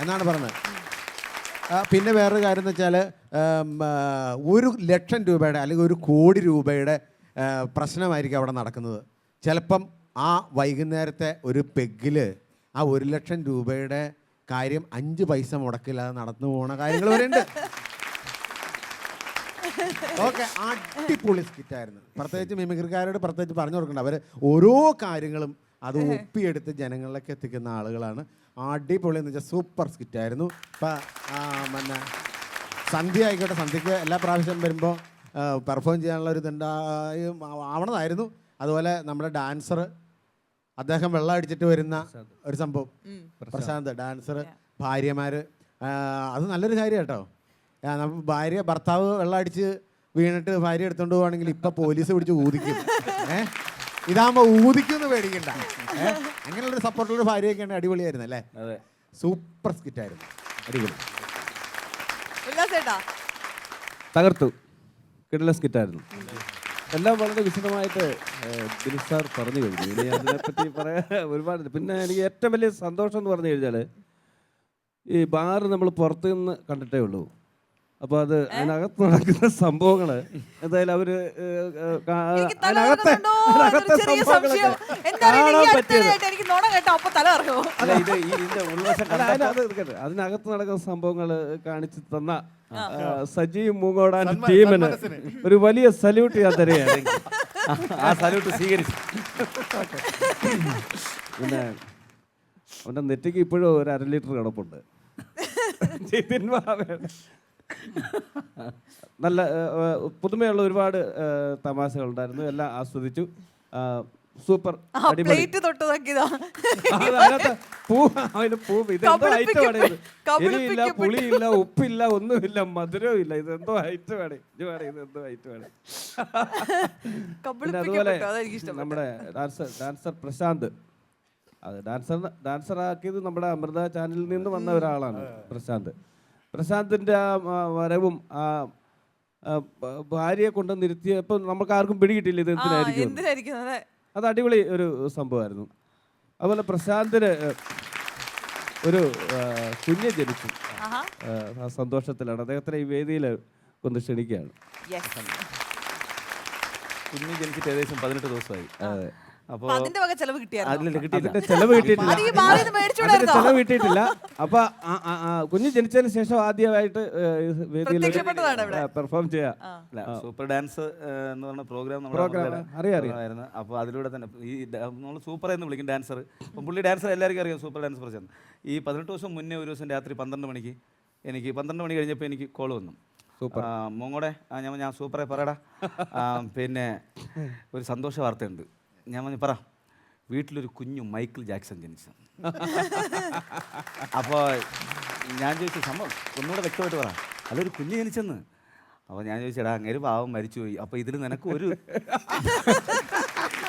എന്നാണ് പറഞ്ഞത്. പിന്നെ വേറൊരു കാര്യം എന്ന് വെച്ചാൽ 1,00,000 രൂപയുടെ അല്ലെങ്കിൽ 1 കോടി രൂപയുടെ പ്രശ്നമായിരിക്കും അവിടെ നടക്കുന്നത്. ചിലപ്പം ആ വൈകുന്നേരത്തെ ഒരു പെഗ്ഗിൽ ആ 1,00,000 രൂപയുടെ കാര്യം 5 പൈസ മുടക്കില്ലാതെ നടന്നു പോണ കാര്യങ്ങൾ വരെ ഉണ്ട്. ഓക്കെ, അടിപൊളി സ്കിറ്റായിരുന്നു. പ്രത്യേകിച്ച് മിമിക്രിക്കാരോട് പ്രത്യേകിച്ച് പറഞ്ഞു കൊടുക്കണ്ട, അവർ ഓരോ കാര്യങ്ങളും അത് ഒപ്പിയെടുത്ത് ജനങ്ങളിലേക്ക് എത്തിക്കുന്ന ആളുകളാണ്. അടിപൊളി എന്ന് വെച്ചാൽ സൂപ്പർ സ്കിറ്റായിരുന്നു. ഇപ്പം പിന്നെ സന്ധ്യ ആയിക്കോട്ടെ, സന്ധ്യയ്ക്ക് എല്ലാ പ്രാവശ്യം വരുമ്പോൾ പെർഫോം ചെയ്യാനുള്ള ഒരു ഇതുണ്ടായി ആവണതായിരുന്നു. അതുപോലെ നമ്മുടെ ഡാൻസർ, അദ്ദേഹം വെള്ളം അടിച്ചിട്ട് വരുന്ന ഒരു സംഭവം, പ്രശാന്ത് ഡാൻസർ, ഭാര്യമാർ, അത് നല്ലൊരു കാര്യം കേട്ടോ. ഭർത്താവ് വെള്ളം അടിച്ച് വീണിട്ട് ഭാര്യ എടുത്തോണ്ട് പോവാണെങ്കിൽ ഇപ്പം പോലീസ് പിടിച്ച് ഊതിക്കും. ഇതാകുമ്പോൾ ഊതിക്കുമെന്ന് പേടിക്കണ്ട. അങ്ങനെയുള്ളൊരു സപ്പോർട്ടുള്ള ഭാര്യയൊക്കെ ആണ്. അടിപൊളിയായിരുന്നു അല്ലേ? സൂപ്പർ സ്കിറ്റായിരുന്നു, അടിപൊളി. തകർത്തു, കിടിലൻ സ്കിറ്റായിരുന്നു. എല്ലാം വളരെ വിശദമായിട്ട് ബിനു സാർ പറഞ്ഞു കഴിഞ്ഞു. ഇനി അതിനെപ്പറ്റി പറയാൻ ഒരുപാട്. പിന്നെ എനിക്ക് ഏറ്റവും വലിയ സന്തോഷം എന്ന് പറഞ്ഞു കഴിഞ്ഞാൽ ഈ ബാറ് നമ്മൾ പുറത്തു നിന്ന് കണ്ടിട്ടേ ഉള്ളൂ. അപ്പോൾ അത് അതിനകത്ത് നടക്കുന്ന സംഭവങ്ങൾ എന്തായാലും അവർ അതിനകത്തെ സംഭവങ്ങളൊക്കെ കാണാൻ പറ്റിയത്. അതിനകത്ത് നടക്കുന്ന സംഭവങ്ങൾ കാണിച്ചു തന്ന സജീവ് മൂങ്ങോടാൻ ടീമിന് ഒരു വലിയ സല്യൂട്ട് ഞാൻ തരികയാണ്. ആ സല്യൂട്ട് സ്വീകരിച്ചു. പിന്നെ അവൻ്റെ നെറ്റിക്ക് ഇപ്പോഴും ഒരു 1/2 ലിറ്റർ കിടപ്പുണ്ട്. നല്ല പുതുമയുള്ള ഒരുപാട് തമാശകളുണ്ടായിരുന്നു, എല്ലാം ആസ്വദിച്ചു. സൂപ്പർ, എരിയില്ല, പുളിയില്ല, ഉപ്പില്ല, ഒന്നുമില്ല, മധുരവും ഇല്ല. ഇതെന്തോ ഐറ്റമാണ്, ഇതെന്തോ ഐറ്റമാണ്. പിന്നെ അതുപോലെ നമ്മുടെ ഡാൻസർ പ്രശാന്ത്, അത് ഡാൻസറാക്കിയത് നമ്മുടെ അമൃത ചാനലിൽ നിന്ന് വന്ന ഒരാളാണ് പ്രശാന്തിൻ്റെ ആ വരവും ആ ഭാര്യയെ കൊണ്ട് നിർത്തിയപ്പോൾ നമുക്ക് ആർക്കും പിടികിട്ടില്ല ഇത് എന്തിനായിരിക്കും. അത് അടിപൊളി ഒരു സംഭവമായിരുന്നു. അതുപോലെ പ്രശാന്തിന് ഒരു കുഞ്ഞ് ജനിച്ചു, സന്തോഷത്തിലാണ്. അദ്ദേഹത്തിനെ ഈ വേദിയിൽ ഒന്ന് ക്ഷണിക്കുകയാണ്. കുഞ്ഞ് ജനിച്ചിട്ട് ഏകദേശം 18 ദിവസമായി. അപ്പോൾ അതിന്റെ വക ചെലവ് കിട്ടിയിട്ടില്ല. അപ്പൊ കുഞ്ഞ് ജനിച്ചതിന് ശേഷം ആദ്യമായിട്ട് വേദിയിൽ പെർഫോം ചെയ്യാം. സൂപ്പർ ഡാൻസ് എന്ന് പറഞ്ഞ പ്രോഗ്രാം അറിയാമായിരുന്നു. അപ്പോൾ അതിലൂടെ തന്നെ ഈ നമ്മൾ സൂപ്പർ എന്ന് വിളിക്കും ഡാൻസർ. അപ്പം പുള്ളി ഡാൻസർ എല്ലാവർക്കും അറിയാം, സൂപ്പർ ഡാൻസ് പ്രശ്നം. ഈ 18 ദിവസം മുന്നേ ഒരു ദിവസം രാത്രി 12 മണിക്ക് എനിക്ക് 12 മണി കഴിഞ്ഞപ്പോൾ എനിക്ക് കോൾ വന്നു. മോങ്ങോടെ ഞാൻ സൂപ്പറെ പറയടാ, പിന്നെ ഒരു സന്തോഷ വാർത്തയുണ്ട്. ഞാൻ പറഞ്ഞു പറ, വീട്ടിലൊരു കുഞ്ഞു മൈക്കിൾ ജാക്സൺ ജനിച്ചു. അപ്പോൾ ഞാൻ ചോദിച്ചു സംഭവം ഒന്നുകൂടെ വ്യക്തമായിട്ട് പറ, അതൊരു കുഞ്ഞ് ജനിച്ചെന്ന്. അപ്പോൾ ഞാൻ ചോദിച്ചടാ അങ്ങനെ പാവം മരിച്ചുപോയി, അപ്പോൾ ഇതിൽ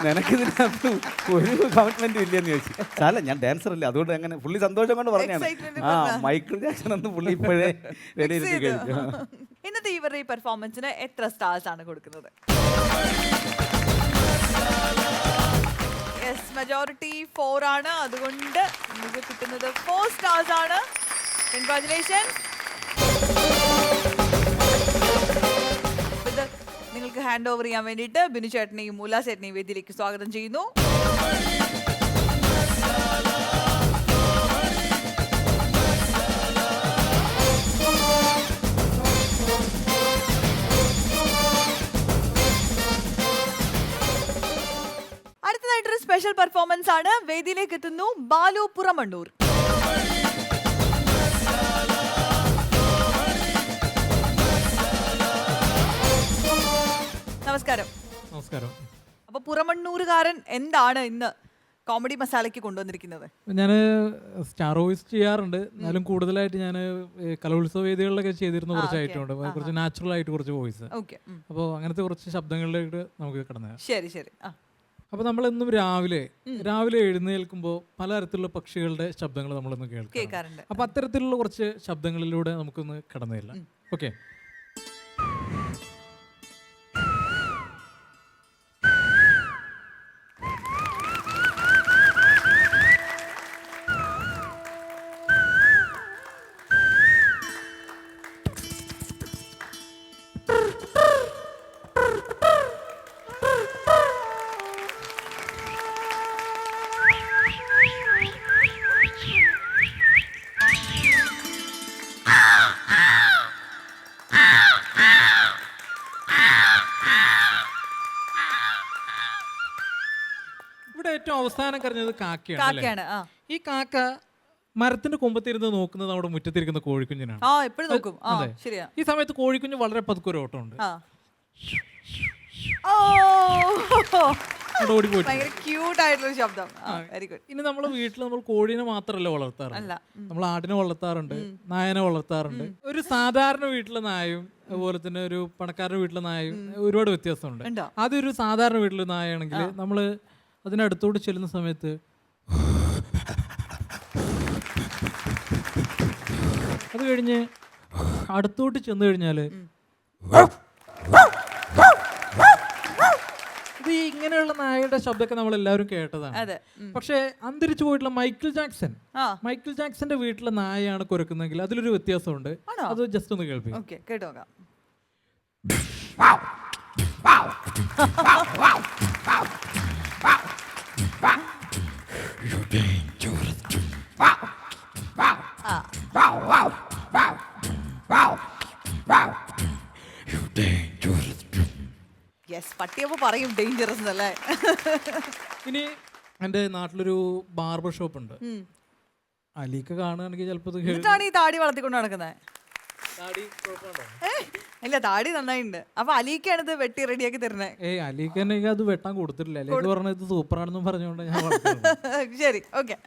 നിനക്കിതിനകത്ത് ഒരു കമ്മിറ്റ്മെൻറ്റും ഇല്ലയെന്ന് ചോദിച്ചു. അല്ല ഞാൻ ഡാൻസർ അല്ലേ, അതുകൊണ്ട് അങ്ങനെ പുള്ളി സന്തോഷം കൊണ്ട് പറഞ്ഞാണ്. മൈക്കിൾ ജാക്സൺ എന്ന് പുള്ളി ഇപ്പോഴേ വിലയിരുത്തി കഴിഞ്ഞു. ഇന്നത്തെ ഇവരുടെ ഈ പെർഫോമൻസിന് എത്ര സ്റ്റാർസ് ആണ് കൊടുക്കുന്നത്? മെജോറിറ്റി 4 ആണ്, അതുകൊണ്ട് നമുക്ക് കിട്ടുന്നത് 4 സ്റ്റാർസ് ആണ്. കൺഗ്രാറ്റുലേഷൻസ്. നിങ്ങൾക്ക് ഹാൻഡ് ഓവർ ചെയ്യാൻ വേണ്ടിയിട്ട് ബിനു ചേട്ടനെയും മൂല ചേട്ടനെയും വേദിയിലേക്ക് സ്വാഗതം ചെയ്യുന്നു. സ്പെഷ്യൽ പെർഫോമൻസ് ആണ്. വേദിയിലേക്ക് എത്തുന്നു ബാലു പുറമണ്ണൂർ. നമസ്കാരം. നമസ്കാരം. അപ്പൊ പുറമണ്ണൂരുകാരൻ എന്താണ് ഇന്ന് കോമഡി മസാലയ്ക്ക് കൊണ്ടുവന്നിരിക്കുന്നത്? ഞാൻ സ്റ്റാർ വോയിസ് ചെയ്യാറുണ്ട്, എന്നാലും കൂടുതലായിട്ട് ഞാൻ കലോത്സവ വേദികളിലൊക്കെ ചെയ്തിരുന്ന കുറച്ച് ഐറ്റം ഉണ്ട്, കുറച്ച് നാച്ചുറൽ ആയിട്ട് കുറച്ച് വോയിസ്. അപ്പോൾ അങ്ങനത്തെ കുറച്ച് ശബ്ദങ്ങളിലേക്ക് നമുക്ക് കടന്നു. ശരി ശരി. അപ്പോൾ നമ്മളെന്നും രാവിലെ എഴുന്നേൽക്കുമ്പോൾ പലതരത്തിലുള്ള പക്ഷികളുടെ ശബ്ദങ്ങൾ നമ്മളൊന്ന് കേൾക്കാറുണ്ട്. അപ്പോൾ അത്തരത്തിലുള്ള കുറച്ച് ശബ്ദങ്ങളിലൂടെ നമുക്കൊന്ന് കടന്നില്ല. ഓക്കെ. ഏറ്റവും അവസാനം കരഞ്ഞത് കാക്കയാണ്. ഈ കാക്ക മരത്തിന്റെ കൊമ്പത്തിരുന്ന് നോക്കുന്നത് നമ്മുടെ മുറ്റത്തിരിക്കുന്ന കോഴിക്കുഞ്ഞിനാണ്. ഈ സമയത്ത് കോഴിക്കുഞ്ഞ് വളരെ പതുക്കൊരു ഓട്ടമുണ്ട്. ഇനി നമ്മളെ വീട്ടിൽ നമ്മൾ കോഴീനെ മാത്രമല്ല വളർത്താറുണ്ട്, നമ്മൾ ആടിനെ വളർത്താറുണ്ട്, നായനെ വളർത്താറുണ്ട്. ഒരു സാധാരണ വീട്ടിലെ നായയും അതുപോലെ തന്നെ ഒരു പണക്കാരുടെ വീട്ടിലെ നായയും ഒരുപാട് വ്യത്യാസമുണ്ട്. അതൊരു സാധാരണ വീട്ടിലെ നായയാണെങ്കിൽ നമ്മള് അതിനടുത്തോട്ട് ചെല്ലുന്ന സമയത്ത് അത് കഴിഞ്ഞ് അടുത്തോട്ട് ചെന്ന് കഴിഞ്ഞാല് ഇത് ഇങ്ങനെയുള്ള നായയുടെ ശബ്ദമൊക്കെ നമ്മൾ എല്ലാവരും കേട്ടതാണ്. പക്ഷെ അന്തരിച്ചു പോയിട്ടുള്ള മൈക്കിൾ ജാക്സന്റെ വീട്ടിലെ നായയാണ് കുരക്കുന്നെങ്കിൽ അതിലൊരു വ്യത്യാസമുണ്ട്. അത് ജസ്റ്റ് ഒന്ന് കേൾപ്പിക്കാം. പട്ടിയപ്പോ പറയും ഡേഞ്ചറസ് അല്ലേ. ഇനി എന്റെ നാട്ടിലൊരു ബാർബർ ഷോപ്പ് ഉണ്ട്. അലീക്ക കാണുകയാണെങ്കിൽ ചിലപ്പോ ഈ താടി വളർത്തിക്കൊണ്ട് നടക്കുന്നത്. ഇല്ല, താടി നന്നായിട്ടുണ്ട്. അപ്പൊ അലീക്കാണ് ഇത് വെട്ടി റെഡിയാക്കി തരുന്നത്. അലീക്ക അത് വെട്ടാൻ കൊടുത്തിട്ടില്ല. അലീക്ക് പറഞ്ഞത് സൂപ്പറാണെന്നും പറഞ്ഞുകൊണ്ട് ഞാൻ ശരി, ഓക്കെ.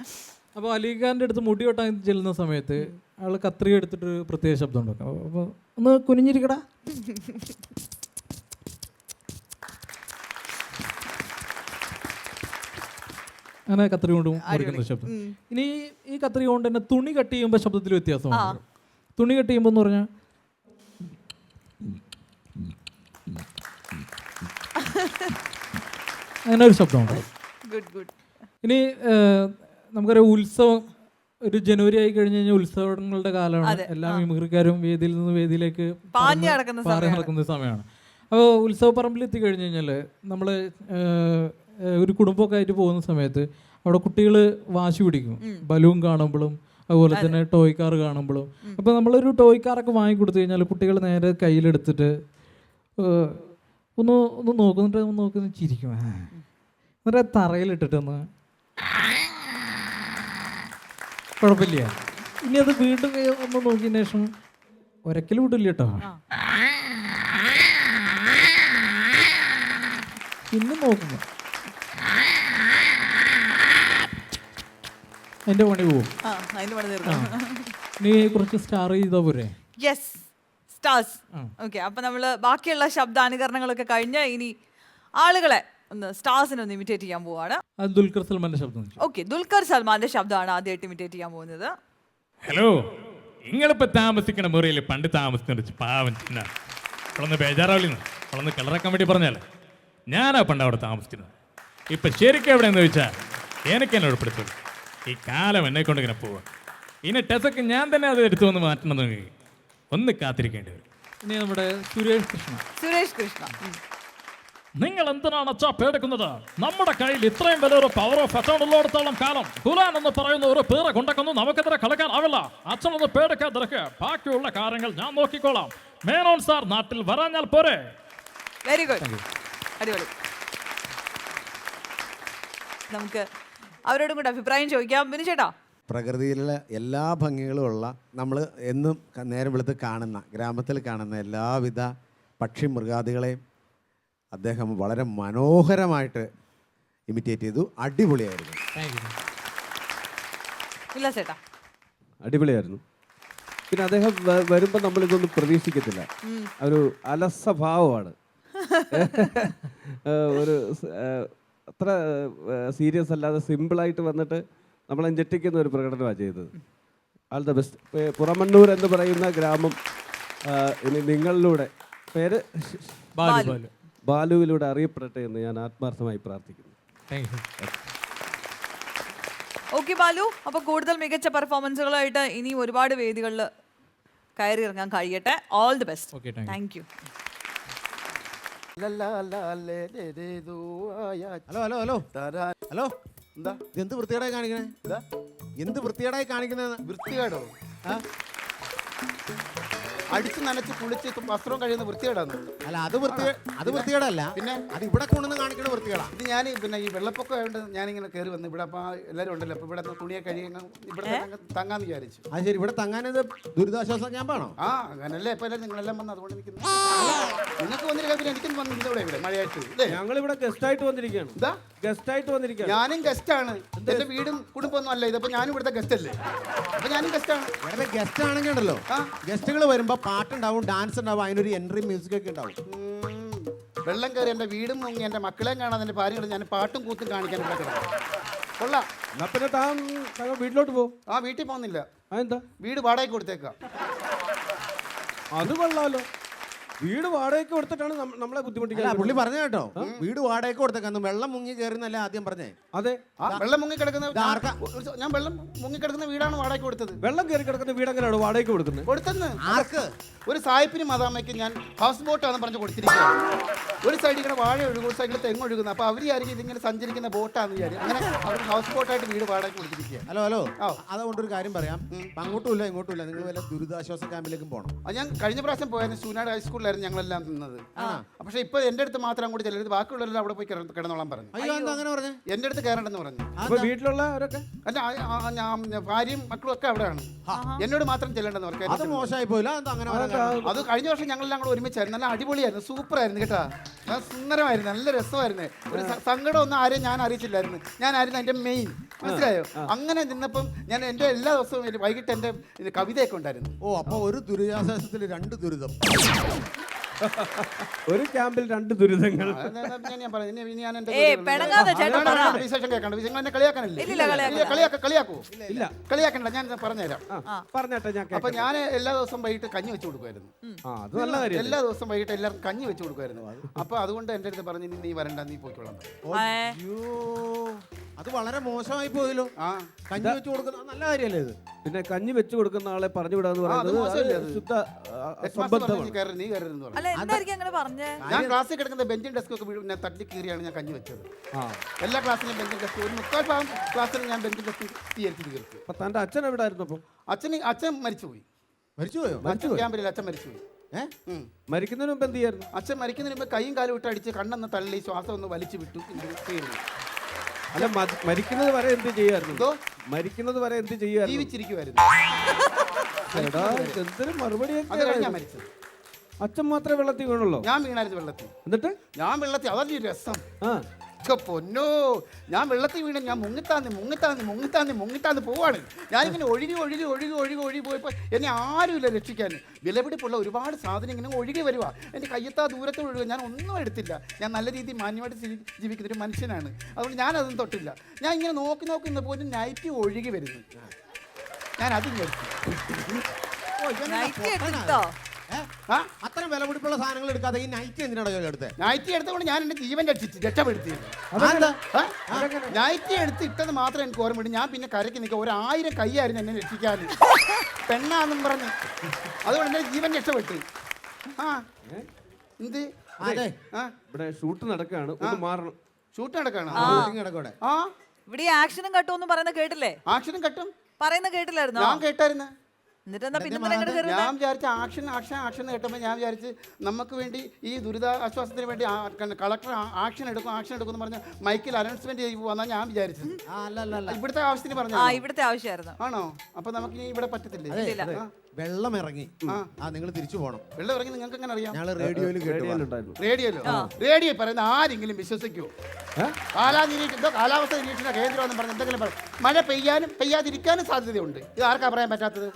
അപ്പൊ അലീഖാന്റെ അടുത്ത് മുടി വെട്ടാൻ ചെല്ലുന്ന സമയത്ത് ആള് കത്രിക എടുത്തിട്ട് പ്രത്യേക ശബ്ദം ഉണ്ടാക്കും. അപ്പൊ ഒന്ന് കുനിഞ്ഞിരിക്കടാ. അങ്ങനെ കത്രിക കൊണ്ട് മുറിക്കുന്ന ശബ്ദം. ഇനി ഈ കത്രിക കൊണ്ട് തന്നെ തുണി കട്ട് ചെയ്യുമ്പോൾ ശബ്ദത്തിൽ വ്യത്യാസമാണ്. തുണി കട്ട് ചെയ്യുമ്പോൾ എന്ന് പറഞ്ഞാൽ അങ്ങനെ ഒരു ശബ്ദമുണ്ട്. ഇനി നമുക്കൊരു ഉത്സവം, ഒരു ജനുവരി ആയി കഴിഞ്ഞ് കഴിഞ്ഞാൽ ഉത്സവങ്ങളുടെ കാലമാണ്. എല്ലാ മിമിക്രിക്കാരും വേദിയിൽ നിന്ന് വേദിയിലേക്ക് പാറി നടക്കുന്ന സമയമാണ്. അപ്പോൾ ഉത്സവ പറമ്പിൽ എത്തിക്കഴിഞ്ഞ് കഴിഞ്ഞാൽ നമ്മൾ ഒരു കുടുംബമൊക്കെ ആയിട്ട് പോകുന്ന സമയത്ത് അവിടെ കുട്ടികൾ വാശി പിടിക്കും, ബലൂൺ കാണുമ്പോഴും അതുപോലെ തന്നെ ടോയ് കാർ കാണുമ്പോഴും. അപ്പോൾ നമ്മളൊരു ടോയ് കാറൊക്കെ വാങ്ങിക്കൊടുത്തു കഴിഞ്ഞാൽ കുട്ടികൾ നേരെ കയ്യിലെടുത്തിട്ട് ഒന്ന് നോക്കുന്ന ചിരിക്കും. എന്നിട്ട് തറയിലിട്ടിട്ടൊന്ന് കുഴപ്പമില്ല. ഇനി അത് വീണ്ടും ഒന്ന് നോക്കിയതിന് ശേഷം ഒരക്കലും വിടില്ല കേട്ടോ. പിന്നെ നോക്കുന്നു അതിന്റെ പണി പോവും. ഇനി കുറച്ച് സ്റ്റാർ ചെയ്താ പോരെ? സ്റ്റാർസ്. ഓക്കെ, അപ്പൊ നമ്മള് ബാക്കിയുള്ള ശബ്ദാനുകരണങ്ങളൊക്കെ കഴിഞ്ഞ് ഇനി ആളുകളെ സ്റ്റാർസിനെ ഒന്ന് ഇമിറ്റേറ്റ് ചെയ്യാൻ പോവാണ്. ദുൽഖർ സൽമാന്റെ ശബ്ദം. ഓക്കെ, ദുൽഖർ സൽമാന്റെ ശബ്ദമാണ് ആദ്യമായിട്ട് ഇമിറ്റേറ്റ് ചെയ്യാൻ പോകുന്നത്. ഹലോ, നിങ്ങളിപ്പോ താമസിക്കണ മുറിയിൽ പണ്ട് താമസിക്കുന്ന പാവൻ ചിന്ന ബേജാറാവില്ല, അവളൊന്ന് കളറാക്കാൻ വേണ്ടി പറഞ്ഞാലേ ഞാനാ പണ്ട് അവിടെ താമസിക്കുന്നത്. ഇപ്പൊ ശരിക്കും എവിടെയെന്ന് ചോദിച്ചാൽ എനിക്ക് എന്നെ ഉൾപ്പെടുത്തുള്ളൂ. ഈ കാലം എന്നെ കൊണ്ട് ഇങ്ങനെ പോവാ. ഇനി ടെസൊക്കെ ഞാൻ തന്നെ അത് എടുത്തു വന്ന് മാറ്റണമെന്ന് ഒന്ന് കാത്തിരിക്കേണ്ടി വരും. ഇനി നമ്മുടെ സുരേഷ് കൃഷ്ണ. നിങ്ങൾ എന്തിനാണ് അച്ഛാ പേടിക്കുന്നത്? നമ്മുടെ കയ്യിൽ ഇത്രയും വലിയൊരു പവർ ഓഫ് അറ്റോൺ ഉള്ളിടത്തോളം കാലം ഖുർആൻ എന്ന് പറയുന്ന ഒരു പേര് കൊണ്ടൊന്നും നമുക്കെതിരെ കളിക്കാൻ ആവില്ല. അച്ഛനൊന്ന് പേടിക്കാതിരിക്കുക, ബാക്കിയുള്ള കാര്യങ്ങൾ ഞാൻ നോക്കിക്കോളാം. മേനോൻ സാർ നാട്ടിൽ വരാഞ്ഞാൽ പോരെ. വെരി ഗുഡ്, അടിപൊളി. നമുക്ക് അവരോടും കൂടെ അഭിപ്രായം ചോദിക്കാം. ബിനു ചേട്ടാ, പ്രകൃതിയിലെ എല്ലാ ഭംഗികളും ഉള്ള നമ്മൾ എന്നും നേരം വെളുത്ത് കാണുന്ന ഗ്രാമത്തിൽ കാണുന്ന എല്ലാവിധ പക്ഷി മൃഗാദികളെയും അദ്ദേഹം വളരെ മനോഹരമായിട്ട് ഇമിറ്റേറ്റ് ചെയ്തു. അടിപൊളിയായിരുന്നു. ഇല്ല ചേട്ടാ, അടിപൊളിയായിരുന്നു. പിന്നെ അദ്ദേഹം വരുമ്പോൾ നമ്മളിതൊന്നും പ്രതീക്ഷിക്കത്തില്ല. ഒരു അലസഭാവമാണ്. ഒരു അത്ര സീരിയസ് അല്ലാതെ സിമ്പിളായിട്ട് വന്നിട്ട് നമ്മളെ ഞെട്ടിക്കുന്ന ഒരു പ്രകടനമാണ് ചെയ്തത്. All the best. പുറമണ്ണൂർ എന്ന് പറയുന്ന ഗ്രാമം ഇനി നിങ്ങളിലൂടെ പേര് ബാലുവിലൂടെ അറിയപ്പെടട്ടെ എന്ന് ഞാൻ ആത്മാർത്ഥമായി പ്രാർത്ഥിക്കുന്നു. ഓക്കെ ബാലു, അപ്പൊ കൂടുതൽ മികച്ച പെർഫോമൻസുകളായിട്ട് ഇനി ഒരുപാട് വേദികളിൽ കയറി ഇറങ്ങാൻ കഴിയട്ടെ. All the best. Thank you. Hello hello hello hello, എന്താ എന്ത് വൃത്തികേടായി കാണിക്കണേ? എന്ത് വൃത്തികേടായി കാണിക്കുന്നത്? വൃത്തികേടോ? അടിച്ച് നനച്ച് കുളിച്ച് വസ്ത്രം കഴിയുന്ന വൃത്തികേടാന്ന്. അല്ല, അത് വൃത്തികേടല്ല. പിന്നെ അത് ഇവിടെ കൊണ്ടുവന്ന് കാണിക്കണ വൃത്തികേടാ. ഇത് ഞാൻ പിന്നെ ഈ വെള്ളപ്പൊക്കം ആയതുകൊണ്ട് ഞാനിങ്ങനെ കയറി വന്ന് ഇവിടെ അപ്പോൾ എല്ലാവരും ഉണ്ടല്ലോ, അപ്പോൾ ഇവിടെ തുണിയെ കഴിയുന്ന ഇവിടെ തങ്ങാന്ന് വിചാരിച്ചു. അത് ശരി, ഇവിടെ തങ്ങാനത് ദുരിതാശ്വാസ ക്യാമ്പാണോ? ആ അങ്ങനല്ലേ ഇപ്പോൾ എല്ലാവരും നിങ്ങളെല്ലാം വന്ന് അതുകൊണ്ട് നിൽക്കുന്നു. നിങ്ങൾക്ക് വന്നിരിക്കാൻ പിന്നെ എനിക്കും വന്നിരുന്നു ഇവിടെ മഴയായിട്ട്. ഞങ്ങളിവിടെ ഗസ്റ്റായിട്ട് വന്നിരിക്കുകയാണ്. ഇതാ ഗസ്റ്റായിട്ട് വന്നിരിക്കുകയാണ്. ഞാനും ഗസ്റ്റാണ്. എൻ്റെ വീടും കുടുംബമൊന്നും അല്ല ഇതപ്പോൾ ഞാനും ഇവിടുത്തെ ഗസ്റ്റ് അല്ലേ, അപ്പോൾ ഞാനും ഗസ്റ്റാണ്. ഇവിടെ ഗസ്റ്റ് ആണെങ്കിൽ ഉണ്ടല്ലോ, ഗസ്റ്റുകൾ വരുമ്പോൾ പാട്ടുണ്ടാവും, ഡാൻസ് ഉണ്ടാവും, അതിനൊരു എൻട്രി മ്യൂസിക് ഒക്കെ ഉണ്ടാവും. വെള്ളം കയറി എൻ്റെ വീടും മുങ്ങി എൻ്റെ മക്കളെയും കാണാൻ എൻ്റെ ഭാര്യയോട് ഞാൻ പാട്ടും കൂത്തും കാണിക്കാൻ ഇവിടെ കിടക്കും. കൊള്ളാം. എന്നാ പിന്നെ താൻ വീട്ടിലോട്ട് പോകും. ആ വീട്ടിൽ പോകുന്നില്ല. അതെന്താ? വീട് വാടകയ്ക്ക് കൊടുത്തേക്കാം. അത് കൊള്ളാമല്ലോ. വീട് വാടകയ്ക്ക് കൊടുത്തിട്ടാണ് നമ്മളെ ബുദ്ധിമുട്ടിക്കുന്നത്. പുള്ളി പറഞ്ഞു കേട്ടോ, വീട് വാടകയ്ക്ക് കൊടുത്തേക്കാന്ന്. വെള്ളം മുങ്ങി കയറുന്നല്ലേ ആദ്യം പറഞ്ഞേ? അതെ, വെള്ളം മുങ്ങി കിടക്കുന്ന ഞാൻ വെള്ളം മുങ്ങി കിടക്കുന്ന വീടാണ് വാടകയ്ക്ക് കൊടുത്തത്. വെള്ളം കയറി കിടക്കുന്ന വീട് എങ്ങനെയാണ് വാടകയ്ക്ക് കൊടുക്കുന്നത്? കൊടുത്തെന്ന് ആർക്ക്? ഒരു സായിപ്പിനും മദാമയ്ക്ക് ഞാൻ ഹൗസ് ബോട്ടാണെന്ന് പറഞ്ഞ് കൊടുത്തിരിക്കുകയാണ്. ഒരു സൈഡിൽ ഇങ്ങനെ വാഴ ഒഴുകും, ഒരു സൈഡിൽ തെങ്ങ് ഒഴുകുന്നത്. അപ്പോൾ അവർ വിചാരിക്കും ഇതിങ്ങനെ സഞ്ചരിക്കുന്ന ബോട്ടാണെന്ന് വിചാരിക്കും. അങ്ങനെ അവർ ഹൗസ് ബോട്ടായിട്ട് വീട് വാടകയ്ക്ക് കൊടുത്തിരിക്കുക. ഹലോ ഹലോ, അതുകൊണ്ടൊരു കാര്യം പറയാം. അങ്ങോട്ടും ഇല്ല ഇങ്ങോട്ടും ഇല്ല, നിങ്ങൾ വല്ല ദുരിതാശ്വാസ ക്യാമ്പിലേക്കും പോകണം. ഞാൻ കഴിഞ്ഞ പ്രാവശ്യം പോയാലും ചൂനാട് ഹൈസ്കൂളിലായിരുന്നു ഞങ്ങളെല്ലാം നിന്നത്. പക്ഷേ ഇപ്പോൾ എൻ്റെ അടുത്ത് മാത്രം അങ്ങോട്ട് ചെല്ലരുത്, ബാക്കിയുള്ളവരെല്ലാം അവിടെ പോയി കിടന്നോളാൻ പറഞ്ഞു. അയ്യോ, എന്താ അങ്ങനെ പറഞ്ഞു? എൻ്റെ അടുത്ത് കയറണ്ടെന്ന് പറഞ്ഞു. വീട്ടിലുള്ളവരൊക്കെ എൻ്റെ ഭാര്യയും മക്കളും ഒക്കെ അവിടെയാണ്. എന്നോട് മാത്രം ചെല്ലേണ്ടെന്ന് പറഞ്ഞു. അത് മോശമായി പോയില്ല. എന്താ അങ്ങനെ? അത് കഴിഞ്ഞ വർഷം ഞങ്ങളെല്ലാം കൂടെ ഒരുമിച്ചായിരുന്നു. നല്ല അടിപൊളിയായിരുന്നു, സൂപ്പറായിരുന്നു കേട്ടോ. സുന്ദരമായിരുന്നു, നല്ല രസമായിരുന്നു. ഒരു സങ്കടമൊന്നും ആരെയും ഞാൻ അറിയിച്ചില്ലായിരുന്നു. ഞാനായിരുന്നു എൻ്റെ മെയിൻ, മനസ്സിലായോ? അങ്ങനെ നിന്നപ്പം ഞാൻ എൻ്റെ എല്ലാ ദിവസവും വൈകിട്ട് എൻ്റെ കവിതയൊക്കെ ഉണ്ടായിരുന്നു. ഓ, അപ്പോൾ ഒരു ദുരിതാശ്വാസത്തിൽ 2 ദുരിതം. ഒരു ക്യാമ്പിൽ 2 ദുരിതങ്ങൾ. ഞാൻ പറഞ്ഞു ഞാൻ എൻ്റെ വിശേഷം കേൾക്കണ്ട. വിശേഷം എന്നെ കളിയാക്കാനല്ലേ? കളിയാക്കൂ? ഇല്ല, കളിയാക്കണ്ട. ഞാൻ പറഞ്ഞുതരാം. പറഞ്ഞേട്ടെ. ഞാൻ അപ്പൊ ഞാൻ എല്ലാ ദിവസവും വൈകിട്ട് കഞ്ഞി വെച്ച് കൊടുക്കുമായിരുന്നു. എല്ലാ ദിവസവും വൈകിട്ട് എല്ലാവർക്കും കഞ്ഞി വെച്ച് കൊടുക്കുമായിരുന്നു. അപ്പൊ അതുകൊണ്ട് എൻ്റെ അടുത്ത് പറഞ്ഞു, നീ വരണ്ട, നീ പോയിക്കോളാം. അത് വളരെ മോശമായി പോയല്ലോ. കഞ്ഞി വെച്ച് കൊടുക്കുന്ന നല്ല കാര്യമല്ലേ ഇത്? പിന്നെ കഞ്ഞി വെച്ച് കൊടുക്കുന്ന ആളെ പറഞ്ഞു വിടാന്ന് പറയുന്നത് ശുദ്ധ ഞാൻ ക്ലാസ്സിൽ കിടക്കുന്ന ബെഞ്ചും ഡെസ്കും ഒക്കെ തട്ടി കീറിയാണ് ഞാൻ കഞ്ഞി വെച്ചത്. എല്ലാ ക്ലാസ്സിലും ബെഞ്ചും ഡെസ്കും, ഒരു 3/4 ക്ലാസ്സിൽ ഞാൻ ബെഞ്ചും ഡെസ്കും തീർത്തി. അപ്പൊ തന്റെ അച്ഛൻ എവിടെ ആയിരുന്നു? അപ്പം അച്ഛൻ മരിച്ചുപോയി. ക്യാമ്പിൽ അച്ഛൻ മരിച്ചുപോയി. മരിക്കുന്നതിന് മുമ്പ് എന്ത് ചെയ്യായിരുന്നു? അച്ഛൻ മരിക്കുന്നതിന് മുമ്പ് കൈയും കാലും ഇട്ട് അടിച്ച് കണ്ണെന്ന് തള്ളി ശ്വാസം ഒന്ന് വലിച്ചു വിട്ടു. അല്ല, മരിക്കുന്നത് വരെ എന്ത് ചെയ്യായിരുന്നു? മരിക്കുന്നത് വരെ എന്ത് ചെയ്യായിരുന്നു? ജീവിച്ചിരിക്കുമായിരുന്നു. എന്തൊരു മറുപടി. ഞാൻ മരിച്ചത്. അച്ഛൻ മാത്രമേ വെള്ളത്തിൽ വീണുള്ളൂ? ഞാൻ വീണായിരുന്നു വെള്ളത്തിൽ. എന്നിട്ട് ഞാൻ വെള്ളത്തിൽ, അതല്ലേ രസം. പൊന്നോ, ഞാൻ വെള്ളത്തിൽ വീണ് ഞാൻ മുങ്ങിത്താന്ന് പോവാണ്. ഞാനിങ്ങനെ ഒഴുകി പോയപ്പോൾ എന്നെ ആരുമില്ല രക്ഷിക്കാൻ. വിലപിടിപ്പുള്ള ഒരുപാട് സാധനം ഇങ്ങനെ ഒഴുകി വരുക. എൻ്റെ കയ്യെത്താ ദൂരത്തിൽ ഒഴുകുക. ഞാൻ ഒന്നും എടുത്തില്ല. ഞാൻ നല്ല രീതിയിൽ മാന്യമായിട്ട് ജീവിക്കുന്ന ഒരു മനുഷ്യനാണ്. അതുകൊണ്ട് ഞാനതൊന്നും തൊട്ടില്ല. ഞാൻ ഇങ്ങനെ നോക്കി നിന്ന് പോലും നൈറ്റ് ഒഴുകി വരുന്നു. ഞാൻ അതിങ്ങ് അത്ര വിലപിടിപ്പുള്ള സാധനങ്ങൾ എടുക്കാതെ ഈ നൈറ്റി എന്തിനാണ് എടുത്തത്? നൈറ്റി എടുത്തുകൊണ്ട് ഞാൻ എൻ്റെ ജീവൻ രക്ഷപ്പെടുത്തി. നൈറ്റി എടുത്ത് ഇട്ടത് മാത്രം എനിക്ക് ഓർമ്മയുണ്ട്. ഞാൻ പിന്നെ കരയ്ക്ക് നിൽക്കുക. 1000 കൈയായിരുന്നു എന്നെ രക്ഷിക്കാൻ, പെണ്ണാന്നും പറഞ്ഞ്. അതുകൊണ്ട് എൻ്റെ ജീവൻ രക്ഷപ്പെട്ടു. എന്ത്? ഇവിടെ ഷൂട്ട് നടക്കുകയാണ്, ഒന്ന് മാറണം. ഷൂട്ട് നടക്കുകയാണ്. ഇവിടെ ആക്ഷനും കട്ടും പറയുന്നത് കേട്ടില്ലേ? ആക്ഷനും കട്ടും പറയുന്ന കേട്ടില്ലായിരുന്നു? ഞാൻ കേട്ടായിരുന്നു. എന്നിട്ട് എന്നാ പിന്നെ എന്തിനാ ഇങ്ങോട്ട് കയറുന്നത്? ഞാൻ വിചാരിച്ച ആക്ഷൻ കേട്ടപ്പോൾ ഞാൻ വിചാരിച്ച് നമുക്ക് വേണ്ടി ഈ ദുരിതാശ്വാസത്തിന് വേണ്ടി കളക്ടർ ആക്ഷൻ എടുക്കും എന്ന് പറഞ്ഞ മൈക്കിൽ അനൗൺസ്മെന്റ് ചെയ്തു വന്നാൽ ഞാൻ വിചാരിച്ചത്. ഇവിടുത്തെ ആവശ്യത്തിന് പറഞ്ഞു. ഇവിടുത്തെ ആവശ്യമായിരുന്നു. ആണോ? അപ്പൊ നമുക്ക് ഇനി ഇവിടെ പറ്റത്തില്ലേ? വെള്ളം ഇറങ്ങി. നിങ്ങൾ തിരിച്ചു പോകണം. വെള്ളം ഇറങ്ങി നിങ്ങൾക്ക് എങ്ങനെ അറിയാം? ഞങ്ങൾ റേഡിയോ പറയുന്ന ആരെങ്കിലും വിശ്വസിക്കൂ? കാലാവസ്ഥ നിരീക്ഷണ കേന്ദ്രം എന്ന് പറഞ്ഞ് എന്തെങ്കിലും പറയും. മഴ പെയ്യാതിരിക്കാനും സാധ്യതയുണ്ട്. ഇത് ആർക്കാ പറയാൻ പറ്റാത്തത്?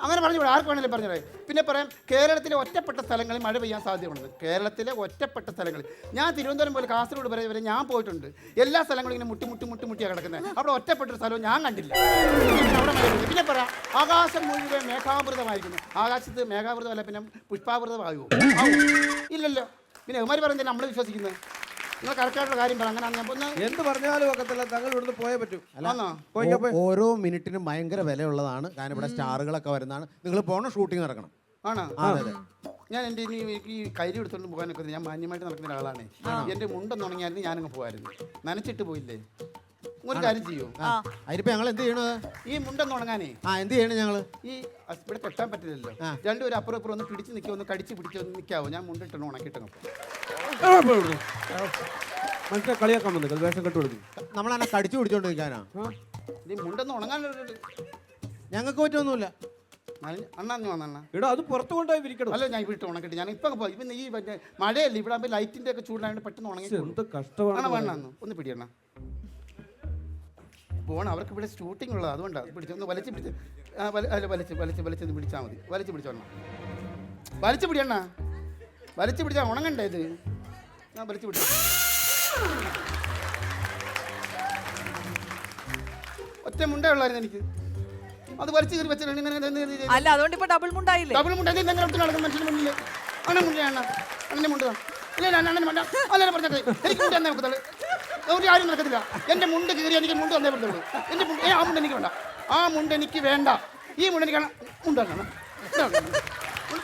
അങ്ങനെ പറഞ്ഞു ആർക്ക് വേണമെങ്കിലും പറഞ്ഞത്. പിന്നെ പറയാം, കേരളത്തിലെ ഒറ്റപ്പെട്ട സ്ഥലങ്ങളിൽ മഴ പെയ്യാൻ സാധ്യതയുണ്ട്. കേരളത്തിലെ ഒറ്റപ്പെട്ട സ്ഥലങ്ങളിൽ ഞാൻ തിരുവനന്തപുരം പോലെ കാസർഗോഡ് വരെ ഞാൻ പോയിട്ടുണ്ട്. എല്ലാ സ്ഥലങ്ങളും ഇങ്ങനെ മുട്ടിയാണ് കിടക്കുന്നത്. അവിടെ ഒറ്റപ്പെട്ടൊരു സ്ഥലവും ഞാൻ കണ്ടില്ല. അവിടെ മഴ പെയ്യും. പിന്നെ പറയാം, ആകാശം മുഴുവൻ മേഘാവൃതമായിരിക്കുന്നു. ആകാശത്ത് മേഘാവൃതമല്ല, പിന്നെ പുഷ്പാവൃതമാകുമോ? ഇല്ലല്ലോ. പിന്നെ അവന്മാർ പറയുന്നത് നമ്മൾ വിശ്വസിക്കുന്നത്. നിങ്ങൾ കറക്റ്റായിട്ടുള്ള കാര്യം പറ. അങ്ങനെ എന്ത് പറഞ്ഞാലും ഒക്കത്തില്ല. തങ്ങൾ ഇവിടുന്ന് പോയേ പറ്റൂ. ഓരോ മിനിറ്റിനും ഭയങ്കര വിലയുള്ളതാണ്. കാരണം ഇവിടെ സ്റ്റാറുകളൊക്കെ വരുന്നതാണ്. നിങ്ങൾ പോകണം, ഷൂട്ടിംഗ് നടക്കണം. ആണോ? ഞാൻ എൻ്റെ ഈ കൈരി എടുത്തുകൊണ്ട് പോകാനൊക്കെ ഞാൻ മാന്യമായിട്ട് നടക്കുന്ന ഒരാളാണ്. എൻ്റെ മുണ്ടൊന്നും ഉണങ്ങിയായിരുന്നു ഞാനങ്ങ് പോകായിരുന്നു. നനച്ചിട്ട് പോയില്ലേ? ഒരു കാര്യം ചെയ്യൂ. അതിനിപ്പോ ഞങ്ങൾ എന്ത് ചെയ്യണത്? ഈ മുണ്ടൊന്നും ഉണങ്ങാനേ എന്ത് ചെയ്യണം ഞങ്ങൾ? ഈ ഇവിടെ കെട്ടാൻ പറ്റില്ലല്ലോ. രണ്ടുപേരും അപ്പുറം ഇപ്പുറം ഒന്ന് പിടിച്ച് നിൽക്കുക, ഒന്ന് കടിച്ച് പിടിച്ച് നിൽക്കാവോ? ഞാൻ മുണ്ടിട്ടൊന്ന് ഉണക്കിയിട്ടങ്ങ് മനസ്സിലായി. കളിയാക്കാൻ വന്നു വേഷം കെട്ടു കൊടുക്കും. നമ്മളെന്നെ കടിച്ചു പിടിച്ചോണ്ട് നിൽക്കാനാ? ഈ മുണ്ടൊന്നും ഉണങ്ങാനുള്ള ഞങ്ങൾക്ക് പറ്റൊന്നുമില്ല. അണ്ണാ വന്നണ്ണ ഇവിടെ അത് പുറത്ത് കൊണ്ടുപോയി വിരിക്കണം. അല്ല, ഞാൻ വീട്ടിൽ ഉണക്കിട്ട് ഞാൻ ഇപ്പൊ ഇപ്പം ഈ മഴയല്ലേ ഇവിടെ ആകുമ്പോൾ ലൈറ്റിന്റെ ഒക്കെ ചൂടായിട്ട് പെട്ടെന്ന് ഉണങ്ങി. എന്ത് കഷ്ടമാണ്. വേണമെന്ന് ഒന്ന് പിടിയണ്ണ പോണം. അവർക്ക് ഇവിടെ ഷൂട്ടിംഗ് ഉള്ളത്, അതുകൊണ്ടാണ് പിടിച്ച് ഒന്ന് വലിച്ച് പിടിച്ചാൽ മതി. വലിച്ചു പിടിച്ചോണ്ണ, വലിച്ചു പിടിയണ്ണ, വലിച്ചു പിടിച്ചാൽ ഉണങ്ങണ്ടേ ഇത്? ഞാൻ വലിച്ചു പിടിച്ചു. ഒറ്റ മുണ്ടേ ഉള്ളായിരുന്നു എനിക്ക്. അത് വലിച്ചു കയറി വെച്ചിട്ട് അല്ല, അതുകൊണ്ട് ഇപ്പൊ ഡബിൾ മുണ്ടായില്ലേ? ഡബിൾ മുണ്ടായി നടക്കുന്ന മനുഷ്യന്റെ മുന്നിൽ അണ്ണൻ മുണ്ടാണ്. അണ്ണനെ മുണ്ട ഇല്ല, അണ്ണനെ മുണ്ട അല്ലേ പറഞ്ഞത്. എനിക്ക് മുണ്ട് തന്നെ വെക്കത്തുള്ളൂ. ഒരു ആരും നടക്കത്തില്ല. എൻ്റെ മുണ്ട് കീറി എനിക്ക് മുണ്ട് തന്നേ പറ്റത്തുള്ളൂ. എൻ്റെ മുണ്ട് ആ മുണ്ട് എനിക്ക് വേണ്ട. ആ മുണ്ട് എനിക്ക് വേണ്ട. ഈ മുണ്ട് എനിക്ക് മുണ്ടാണ്.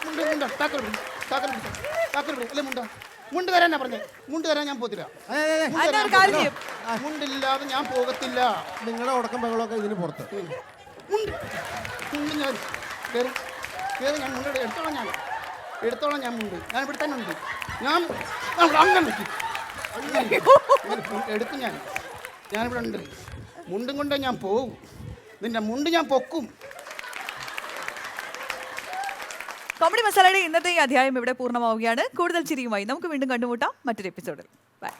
മുണ്ട് താക്കൽ അല്ലേ മുണ്ട മുണ്ട് തരാനാ പറഞ്ഞേ. മുണ്ട് തരാൻ ഞാൻ പോകത്തില്ല. മുണ്ടില്ലാതെ ഞാൻ പോകത്തില്ല. നിങ്ങളുടെ ഉടക്കം ബഹളമൊക്കെ ഇതിന് പുറത്ത്. മുണ്ട് ഞാൻ കയറി ഞാൻ മുണ്ട് എടുത്തോളാം. ഞാൻ മുണ്ട് ഞാൻ ഇവിടെ തന്നെ ഉണ്ട്. ഞാൻ അങ്ങനെ എടുക്കും. ഞാനിവിടെ ഉണ്ട്. മുണ്ടും കൊണ്ട് ഞാൻ പോകും. നിന്റെ മുണ്ട് ഞാൻ പൊക്കും. കോമഡി മസാലയുടെ ഇന്നത്തെ ഈ അധ്യായം ഇവിടെ പൂർണ്ണമാവുകയാണ്. കൂടുതൽ ചിരിയുമായി നമുക്ക് വീണ്ടും കണ്ടുമുട്ടാം മറ്റൊരു എപ്പിസോഡിൽ. ബൈ.